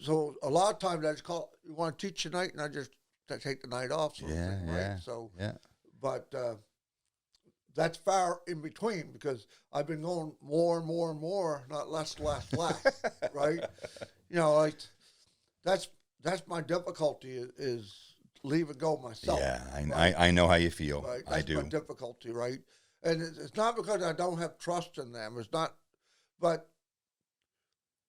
So a lot of times I just call, you want to teach tonight, and I just take the night off. Sort of thing, right? So, but that's far in between, because I've been going more and more and more, not less, right? Like that's my difficulty is leave go myself. Yeah, right? I know how you feel. Right? I do. That's my difficulty, right? And it's not because I don't have trust in them. It's not, but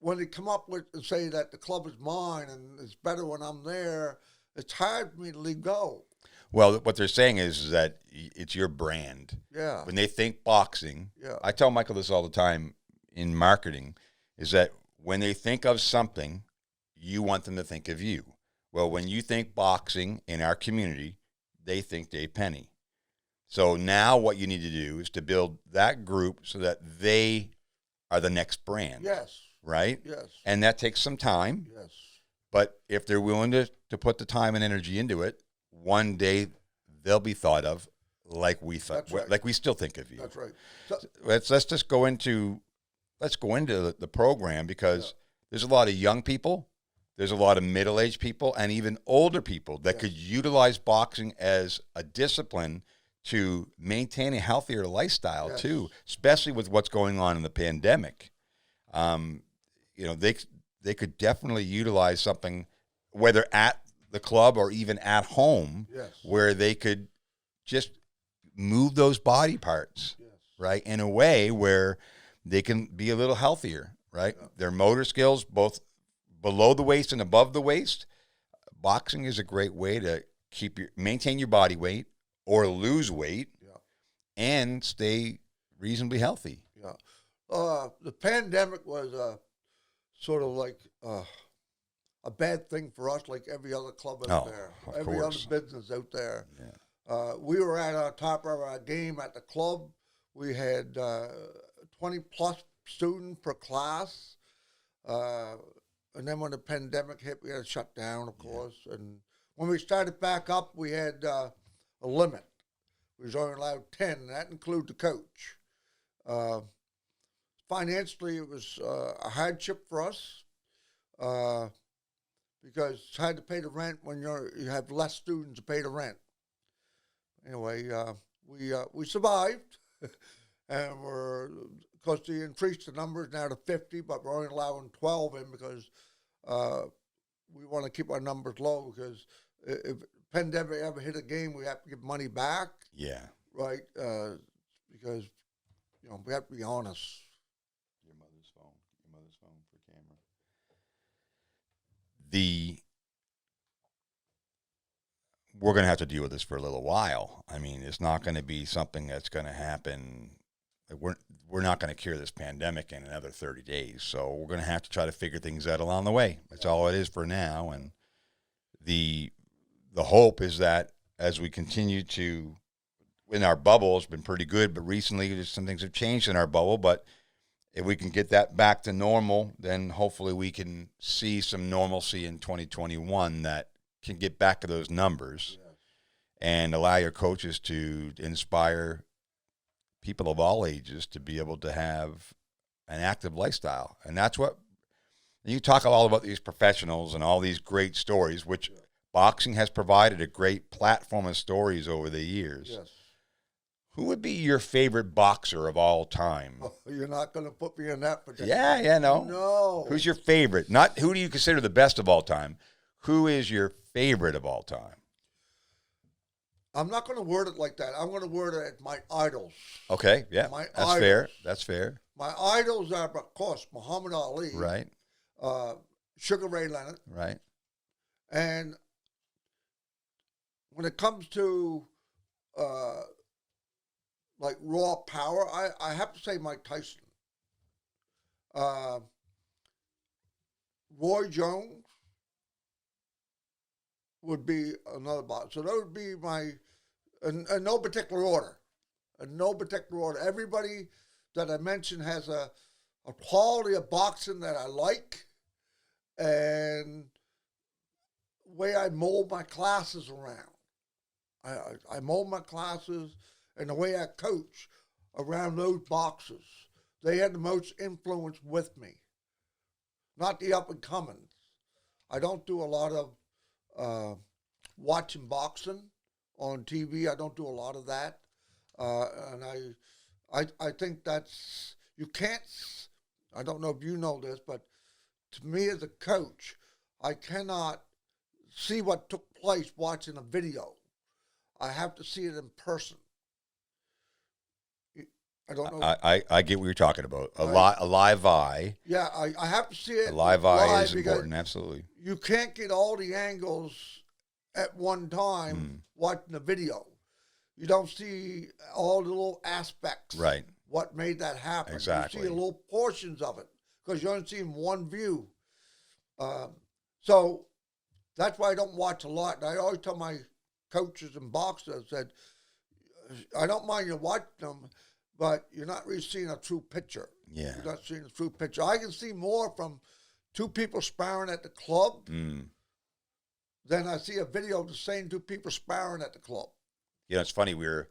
when they come up with and say that the club is mine and it's better when I'm there, it's hard for me to leave go. Well, what they're saying is that it's your brand. Yeah. When they think boxing, I tell Michael this all the time in marketing, is that when they think of something, you want them to think of you. Well, when you think boxing in our community, they think Dave Penny. So now what you need to do is to build that group so that they are the next brand. Yes. Right? Yes. And that takes some time. Yes. But if they're willing to put the time and energy into it, one day they'll be thought of like we thought, right. like we still think of you. That's right. So, let's just go into the program, because there's a lot of young people, there's a lot of middle-aged people, and even older people that could utilize boxing as a discipline to maintain a healthier lifestyle too, especially with what's going on in the pandemic. They could definitely utilize something, whether at the club or even at home, where they could just move those body parts, right, in a way where they can be a little healthier, right? Yeah. Their motor skills, both below the waist and above the waist. Boxing is a great way to maintain your body weight or lose weight and stay reasonably healthy. Yeah. The pandemic was sort of like a bad thing for us, like every other club out there, every other business out there. Yeah. We were at our top of our game at the club. We had 20-plus students per class. And then when the pandemic hit, we had to shut down, of course. And when we started back up, we had a limit. We was only allowed 10, and that included the coach. Financially, it was a hardship for us because it's hard to pay the rent when you have less students to pay the rent. Anyway, we survived, and because they increased the numbers now to 50, but we're only allowing 12 in because we want to keep our numbers low, because if pandemic ever hit a game, we have to give money back. Yeah. Right? Because, we have to be honest. Your mother's phone for camera. We're going to have to deal with this for a little while. I mean, it's not going to be something that's going to happen. We're not going to cure this pandemic in another 30 days. So we're going to have to try to figure things out along the way. That's all it is for now. And the hope is that as we continue to, in our bubble, it's been pretty good, but recently some things have changed in our bubble. But if we can get that back to normal, then hopefully we can see some normalcy in 2021 that can get back to those numbers and allow your coaches to inspire people of all ages to be able to have an active lifestyle. And that's what you talk all about, these professionals and all these great stories, which boxing has provided a great platform of stories over the years. Yes. Who would be your favorite boxer of all time? Oh, you're not going to put me in that position. No. Who's your favorite? Not who do you consider the best of all time? Who is your favorite of all time? I'm not going to word it like that. I'm going to word it as my idols. Okay, yeah, That's fair. My idols are, of course, Muhammad Ali. Right. Sugar Ray Leonard. Right. And when it comes to like raw power, I have to say Mike Tyson. Uh, Roy Jones would be another boxer. So that would be my, in no particular order. In no particular order. Everybody that I mentioned has a quality of boxing that I like, and way I mold my classes around. I mold my classes and the way I coach around those boxers. They had the most influence with me, not the up and comings. I don't do a lot of watching boxing on TV. I don't do a lot of that, and I think that's, you can't. I don't know if you know this, but to me as a coach, I cannot see what took place watching a video. I have to see it in person. I don't know. I get what you're talking about. A live eye. Yeah, I have to see it. A live eye is because important, absolutely. you can't get all the angles at one time watching the video. You don't see all the little aspects. Right. What made that happen. Exactly. You see little portions of it because you only see one view. So that's why I don't watch a lot. And I always tell my coaches and boxers that I don't mind you watching them, but you're not really seeing a true picture. Yeah. You're not seeing a true picture. I can see more from two people sparring at the club than I see a video of the same two people sparring at the club. You know, it's funny. We were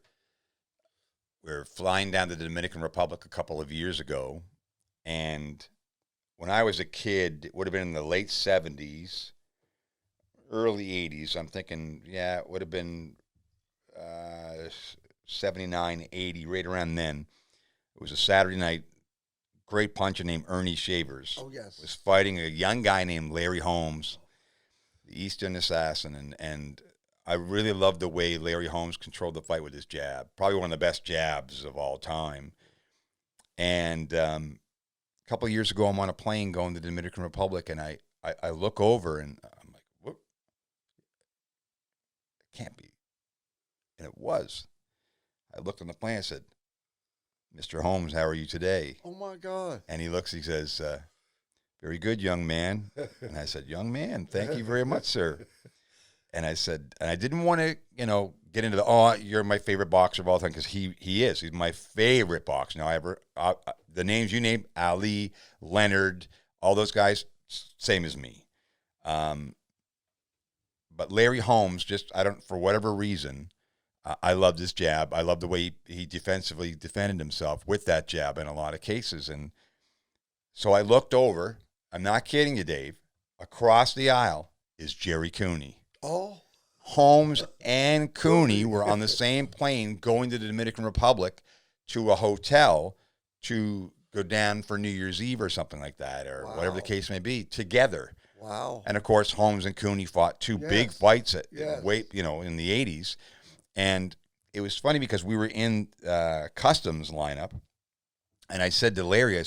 flying down to the Dominican Republic a couple of years ago, and when I was a kid, it would have been in the late 70s, early 80s. I'm thinking, yeah, it would have been 79, 80, right around then. It was a Saturday night. Great puncher named Ernie Shavers. Oh, yes. Was fighting a young guy named Larry Holmes, the Eastern Assassin, and I really loved the way Larry Holmes controlled the fight with his jab. Probably one of the best jabs of all time. And a couple of years ago, I'm on a plane going to the Dominican Republic, and I look over, and I'm like, what? It can't be. And it was. I looked on the plane, I said, Mr. Holmes, how are you today? Oh, my God. And he looks, he says, very good, young man. And I said, young man, thank you very much, sir. And I said, and I didn't want to, get into you're my favorite boxer of all time, because he is. He's my favorite boxer. Now, the names you named, Ali, Leonard, all those guys, same as me. But Larry Holmes, for whatever reason, I loved his jab. I loved the way he defensively defended himself with that jab in a lot of cases. And so I looked over. I'm not kidding you, Dave. Across the aisle is Jerry Cooney. Oh. Holmes and Cooney were on the same plane going to the Dominican Republic to a hotel to go down for New Year's Eve or something like that, or whatever the case may be, together. Wow. And, of course, Holmes and Cooney fought two big fights in the 80s. And it was funny because we were in customs lineup, and I said to Larry,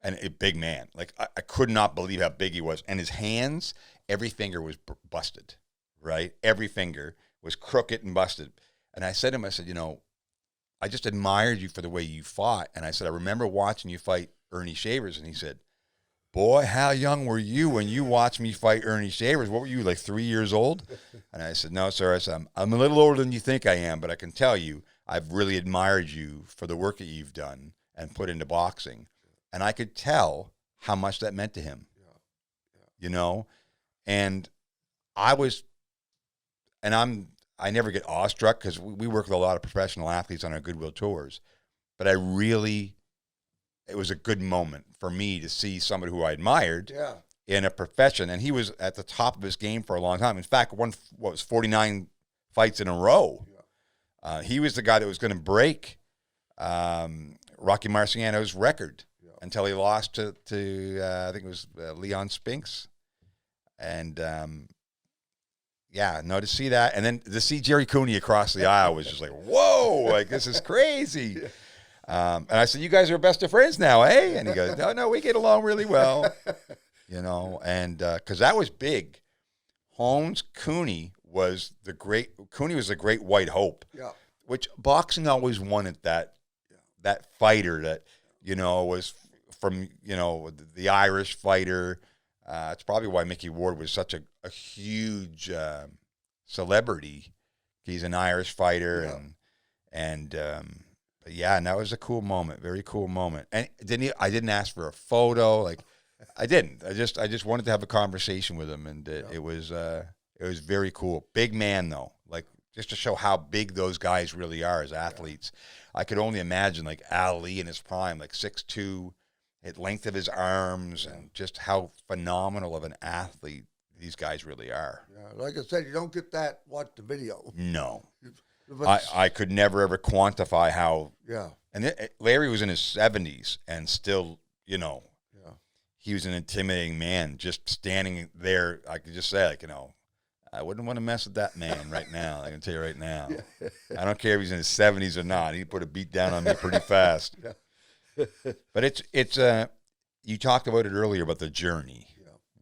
and a big man, like I could not believe how big he was. And his hands, every finger was busted, right? Every finger was crooked and busted. And I said to him, I said, I just admired you for the way you fought. And I said, I remember watching you fight Ernie Shavers. And he said, boy, how young were you when you watched me fight Ernie Shavers? What were you, like 3 years old? And I said, no, sir. I said, I'm a little older than you think I am, but I can tell you, I've really admired you for the work that you've done and put into boxing. And I could tell how much that meant to him, And I never get awestruck because we work with a lot of professional athletes on our Goodwill tours, but it was a good moment for me to see somebody who I admired in a profession. And he was at the top of his game for a long time. In fact, won 49 fights in a row. Yeah. He was the guy that was going to break Rocky Marciano's record until he lost to I think it was Leon Spinks. And to see that, and then to see Jerry Cooney across the aisle was just like, whoa, like this is crazy. And I said, you guys are best of friends now, eh? And he goes, no, we get along really well, and because that was big. Holmes, Cooney was the great white hope. Yeah. which boxing always wanted that fighter that, was from, the Irish fighter. It's probably why Mickey Ward was such a huge celebrity. He's an Irish fighter, but yeah, and that was a cool moment, very cool moment. And I didn't ask for a photo, like I didn't. I just wanted to have a conversation with him, and it was very cool. Big man though, like just to show how big those guys really are as athletes. I could only imagine like Ali in his prime, like 6'2", at length of his arms, and just how phenomenal of an athlete these guys really are. Yeah, like I said, you don't get that. Watch the video. No, But, I could never ever quantify how. yeah, And Larry was in his 70s and still, yeah, he was an intimidating man. Just standing there, I could just say, like, I wouldn't want to mess with that man right now. I can tell you right now. I don't care if he's in his 70s or not. He'd put a beat down on me pretty fast. But it's you talked about it earlier about the journey,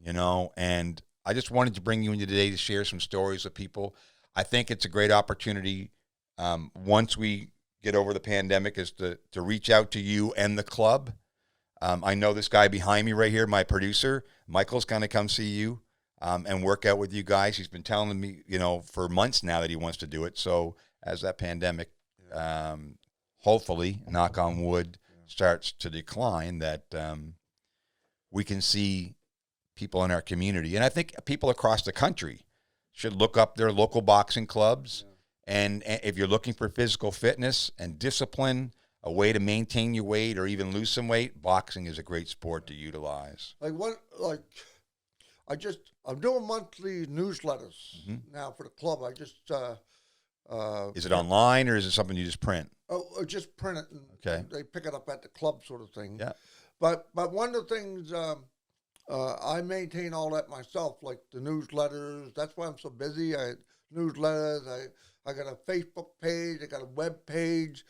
and I just wanted to bring you in today to share some stories with people. I think it's a great opportunity once we get over the pandemic is to reach out to you and the club. I know this guy behind me right here, my producer, Michael's going to come see you and work out with you guys. He's been telling me, for months now that he wants to do it. So as that pandemic, hopefully, knock on wood, starts to decline, that we can see people in our community. And I think people across the country should look up their local boxing clubs. And if you're looking for physical fitness and discipline, a way to maintain your weight or even lose some weight, boxing is a great sport to utilize. I'm doing monthly newsletters now for the club. I just is it online or is it something you just print? I just print it and they pick it up at the club, sort of thing. Yeah. But one of the things I maintain all that myself, like the newsletters. That's why I'm so busy. Newsletters. I got a Facebook page. I got a web page.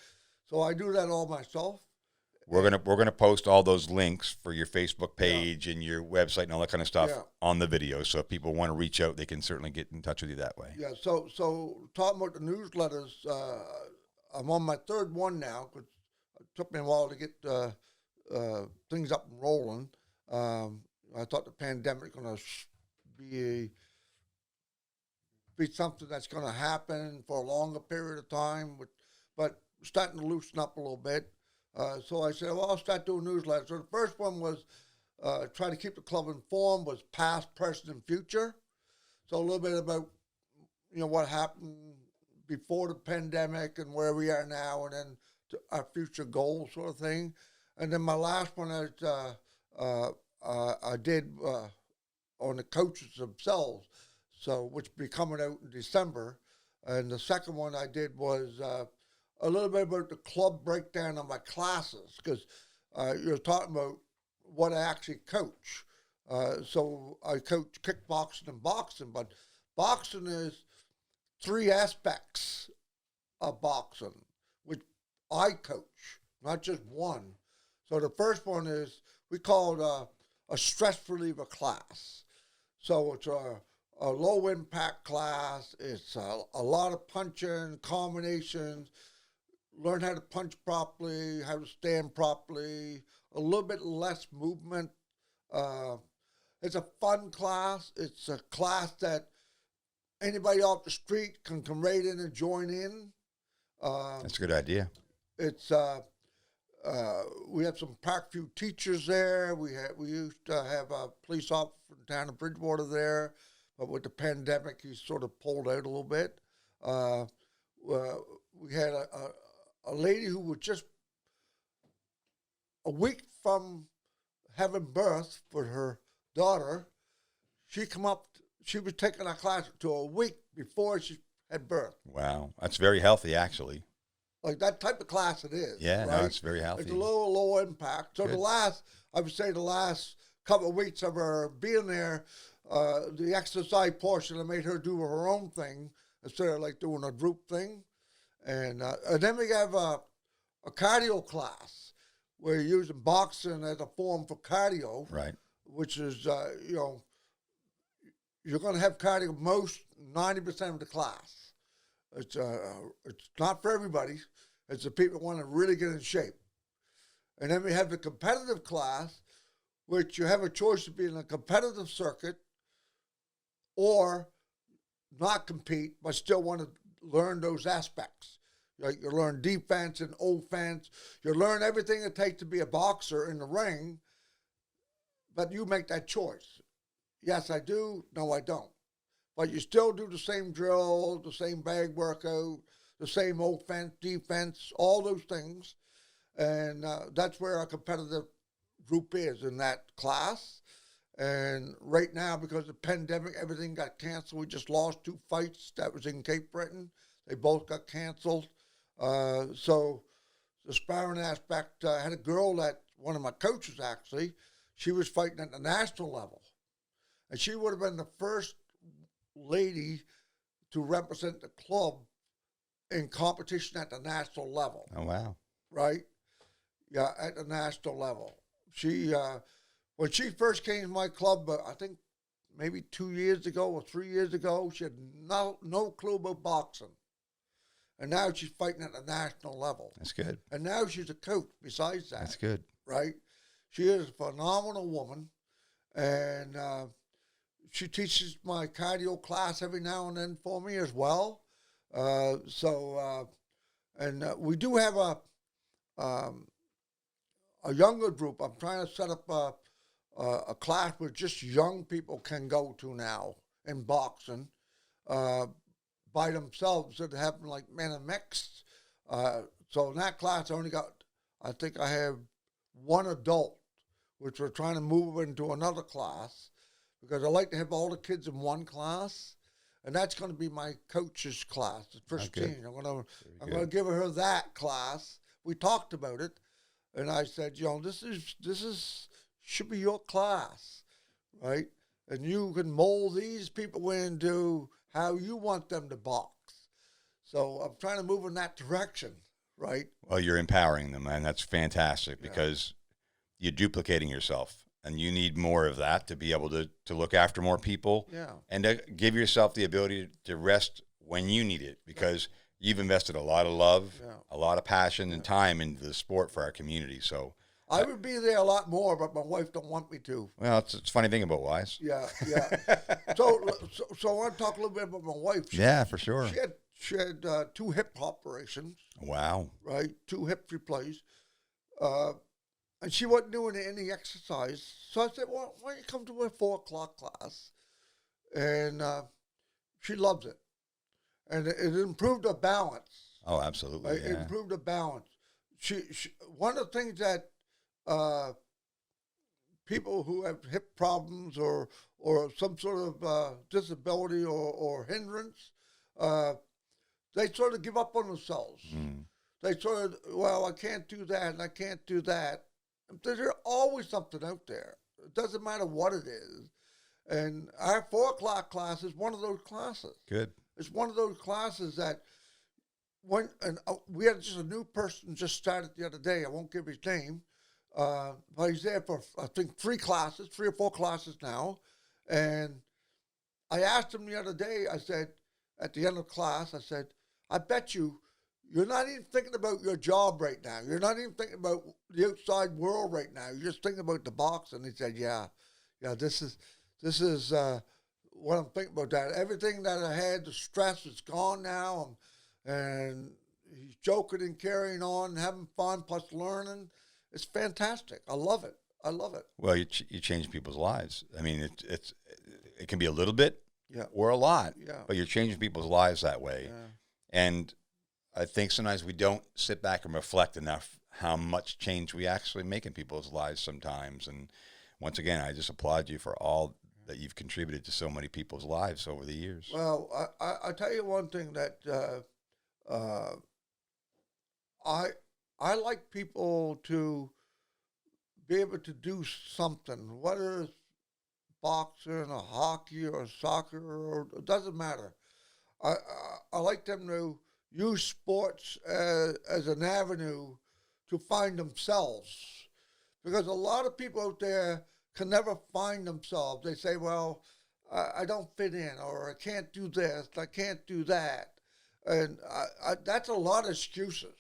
So I do that all myself. We're gonna post all those links for your Facebook page and your website and all that kind of stuff on the video. So if people want to reach out, they can certainly get in touch with you that way. Yeah. So talking about the newsletters, I'm on my third one now because it took me a while to get things up and rolling. I thought the pandemic was going to be something that's going to happen for a longer period of time, but starting to loosen up a little bit. So I said, well, I'll start doing newsletters. So the first one was try to keep the club informed, was past, present, and future. So a little bit about, what happened before the pandemic and where we are now, and then our future goals, sort of thing. And then my last one is I did on the coaches themselves, which will be coming out in December. And the second one I did was a little bit about the club breakdown of my classes, because you're talking about what I actually coach. So I coach kickboxing and boxing, but boxing is 3 aspects of boxing, which I coach, not just one. So the first one is, we call it a stress reliever class. So it's a low impact class. It's a lot of punching, combinations, learn how to punch properly, how to stand properly, a little bit less movement. It's a fun class. It's a class that anybody off the street can come right in and join in. That's a good idea. It's we have some Parkview teachers there. We used to have a police officer from the town of Bridgewater there, but with the pandemic, he sort of pulled out a little bit. We had a lady who was just a week from having birth for her daughter. She was taking our class to a week before she had birth. Wow, that's very healthy, actually. Like that type of class it is. Yeah, right? no, it's very healthy. It's a low impact. So Good. I would say the last couple of weeks of her being there, the exercise portion, I made her do her own thing instead of like doing a group thing. And then we have a cardio class where you're using boxing as a form for cardio. Right. Which is, you're going to have cardio most 90% of the class. It's not for everybody. It's the people who want to really get in shape. And then we have the competitive class, which you have a choice to be in a competitive circuit or not compete, but still want to learn those aspects. Like you learn defense and offense. You learn everything it takes to be a boxer in the ring, but you make that choice. Yes, I do. No, I don't. But you still do the same drill, the same bag workout, the same offense, defense, all those things. And that's where our competitive group is, in that class. And right now, because of the pandemic, everything got canceled. We just lost 2 fights that was in Cape Breton. They both got canceled. So the sparring aspect, I had a girl that, one of my coaches actually, she was fighting at the national level. And she would have been the first lady to represent the club in competition at the national level. Oh, wow. Right? Yeah, at the national level. She, when she first came to my club, I think maybe 2 years ago or 3 years ago, she had no clue about boxing. And now she's fighting at the national level. That's good. And now she's a coach besides that. That's good. Right? She is a phenomenal woman. And she teaches my cardio class every now and then for me as well. We do have a younger group. I'm trying to set up a class where just young people can go to now in boxing by themselves, instead of having like men and mixed. So in that class, I think I have one adult, which we're trying to move into another class, because I like to have all the kids in one class, and that's going to be my coach's class, the Christine. I'm going to give her that class. We talked about it, and I said, this should be your class, right? And you can mold these people into how you want them to box. So I'm trying to move in that direction, right? Well, you're empowering them, and that's fantastic, because you're duplicating yourself, and you need more of that to be able to look after more people, and to give yourself the ability to rest when you need it, because you've invested a lot of love, a lot of passion and time into the sport for our community. So I would be there a lot more, but my wife don't want me to. Well, it's a funny thing about wives. Yeah. So I want to talk a little bit about my wife. For sure. She had 2 hip operations. Wow. Right, 2 hip replays. And she wasn't doing any exercise. So I said, well, why don't you come to my 4 o'clock class? And she loves it. And it improved her balance. Oh, absolutely. Right? It improved her balance. She one of the things that people who have hip problems or some sort of disability or hindrance, they sort of give up on themselves. They sort of, well, I can't do that and I can't do that. There's always something out there. It doesn't matter what it is. And our 4 o'clock class is one of those classes. Good. It's one of those classes that we had just a new person just started the other day. I won't give his name, but he's there for, I think, 3 or 4 classes now. And I asked him the other day, I said, at the end of class, I said, I bet you're not even thinking about your job right now. You're not even thinking about the outside world right now. You're just thinking about the box. And he said, yeah, this is what I'm thinking about. That everything that I had, the stress is gone now, and he's joking and carrying on, and having fun, plus learning. It's fantastic. I love it. Well, you change people's lives. I mean, it can be a little bit or a lot, but you're changing people's lives that way. Yeah. And I think sometimes we don't sit back and reflect enough how much change we actually make in people's lives sometimes. And once again, I just applaud you for all that you've contributed to so many people's lives over the years. Well, I tell you one thing that I like people to be able to do something, whether it's boxing or hockey or soccer, or it doesn't matter. I like them to use sports as an avenue to find themselves, because a lot of people out there can never find themselves. They say, well, I don't fit in, or I can't do this, I can't do that. And that's a lot of excuses.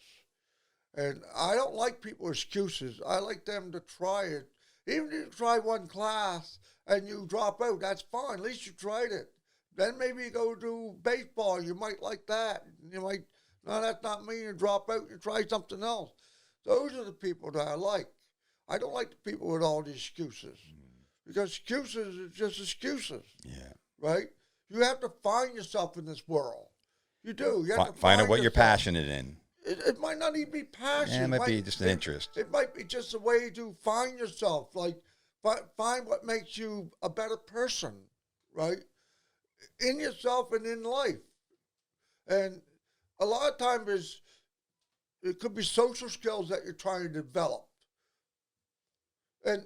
And I don't like people's excuses. I like them to try it. Even if you try one class and you drop out, that's fine. At least you tried it. Then maybe you go do baseball. You might like that. You might, no, that's not me. You drop out. You try something else. Those are the people that I like. I don't like the people with all the excuses. Because excuses are just excuses. Yeah. Right? You have to find yourself in this world. You do. You have to Find out what yourself. you're passionate in. It might not even be passion. Yeah, it might be just an interest. It might be just a way to find yourself, like find what makes you a better person, right? In yourself and in life. And a lot of times it could be social skills that you're trying to develop. And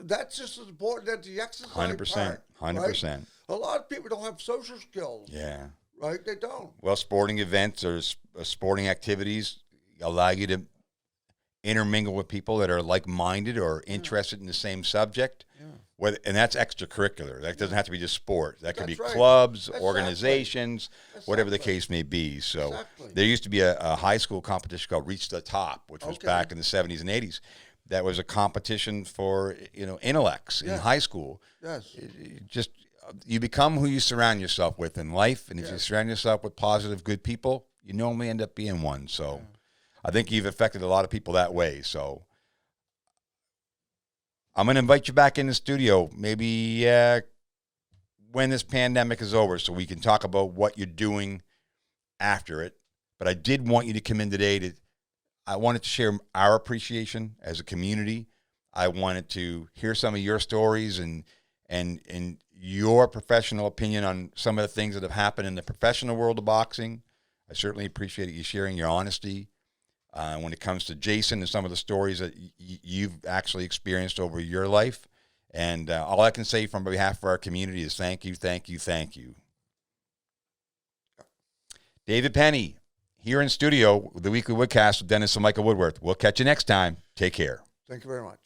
that's just as important as the exercise 100%. 100%. Right? A lot of people don't have social skills. Yeah. Right? They don't. Well, sporting events or sporting activities allow you to intermingle with people that are like-minded or interested in the same subject. Yeah. And that's extracurricular. That doesn't have to be just sport. That could be clubs, organizations, whatever the case may be. So there used to be a high school competition called Reach the Top, which was back in the 70s and 80s. That was a competition for, intellects in high school. Yes. Just you become who you surround yourself with in life, and if you surround yourself with positive, good people, you normally end up being one. So I think you've affected a lot of people that way. So I'm going to invite you back in the studio maybe when this pandemic is over so we can talk about what you're doing after it. But I did want you to come in today I wanted to share our appreciation as a community. I wanted to hear some of your stories and your professional opinion on some of the things that have happened in the professional world of boxing. I certainly appreciate you sharing your honesty when it comes to Jason and some of the stories that you've actually experienced over your life. And all I can say from behalf of our community is thank you, thank you, thank you. David Penny, here in studio with the weekly Woodcast with Dennis and Michael Woodworth. We'll catch you next time. Take care. Thank you very much.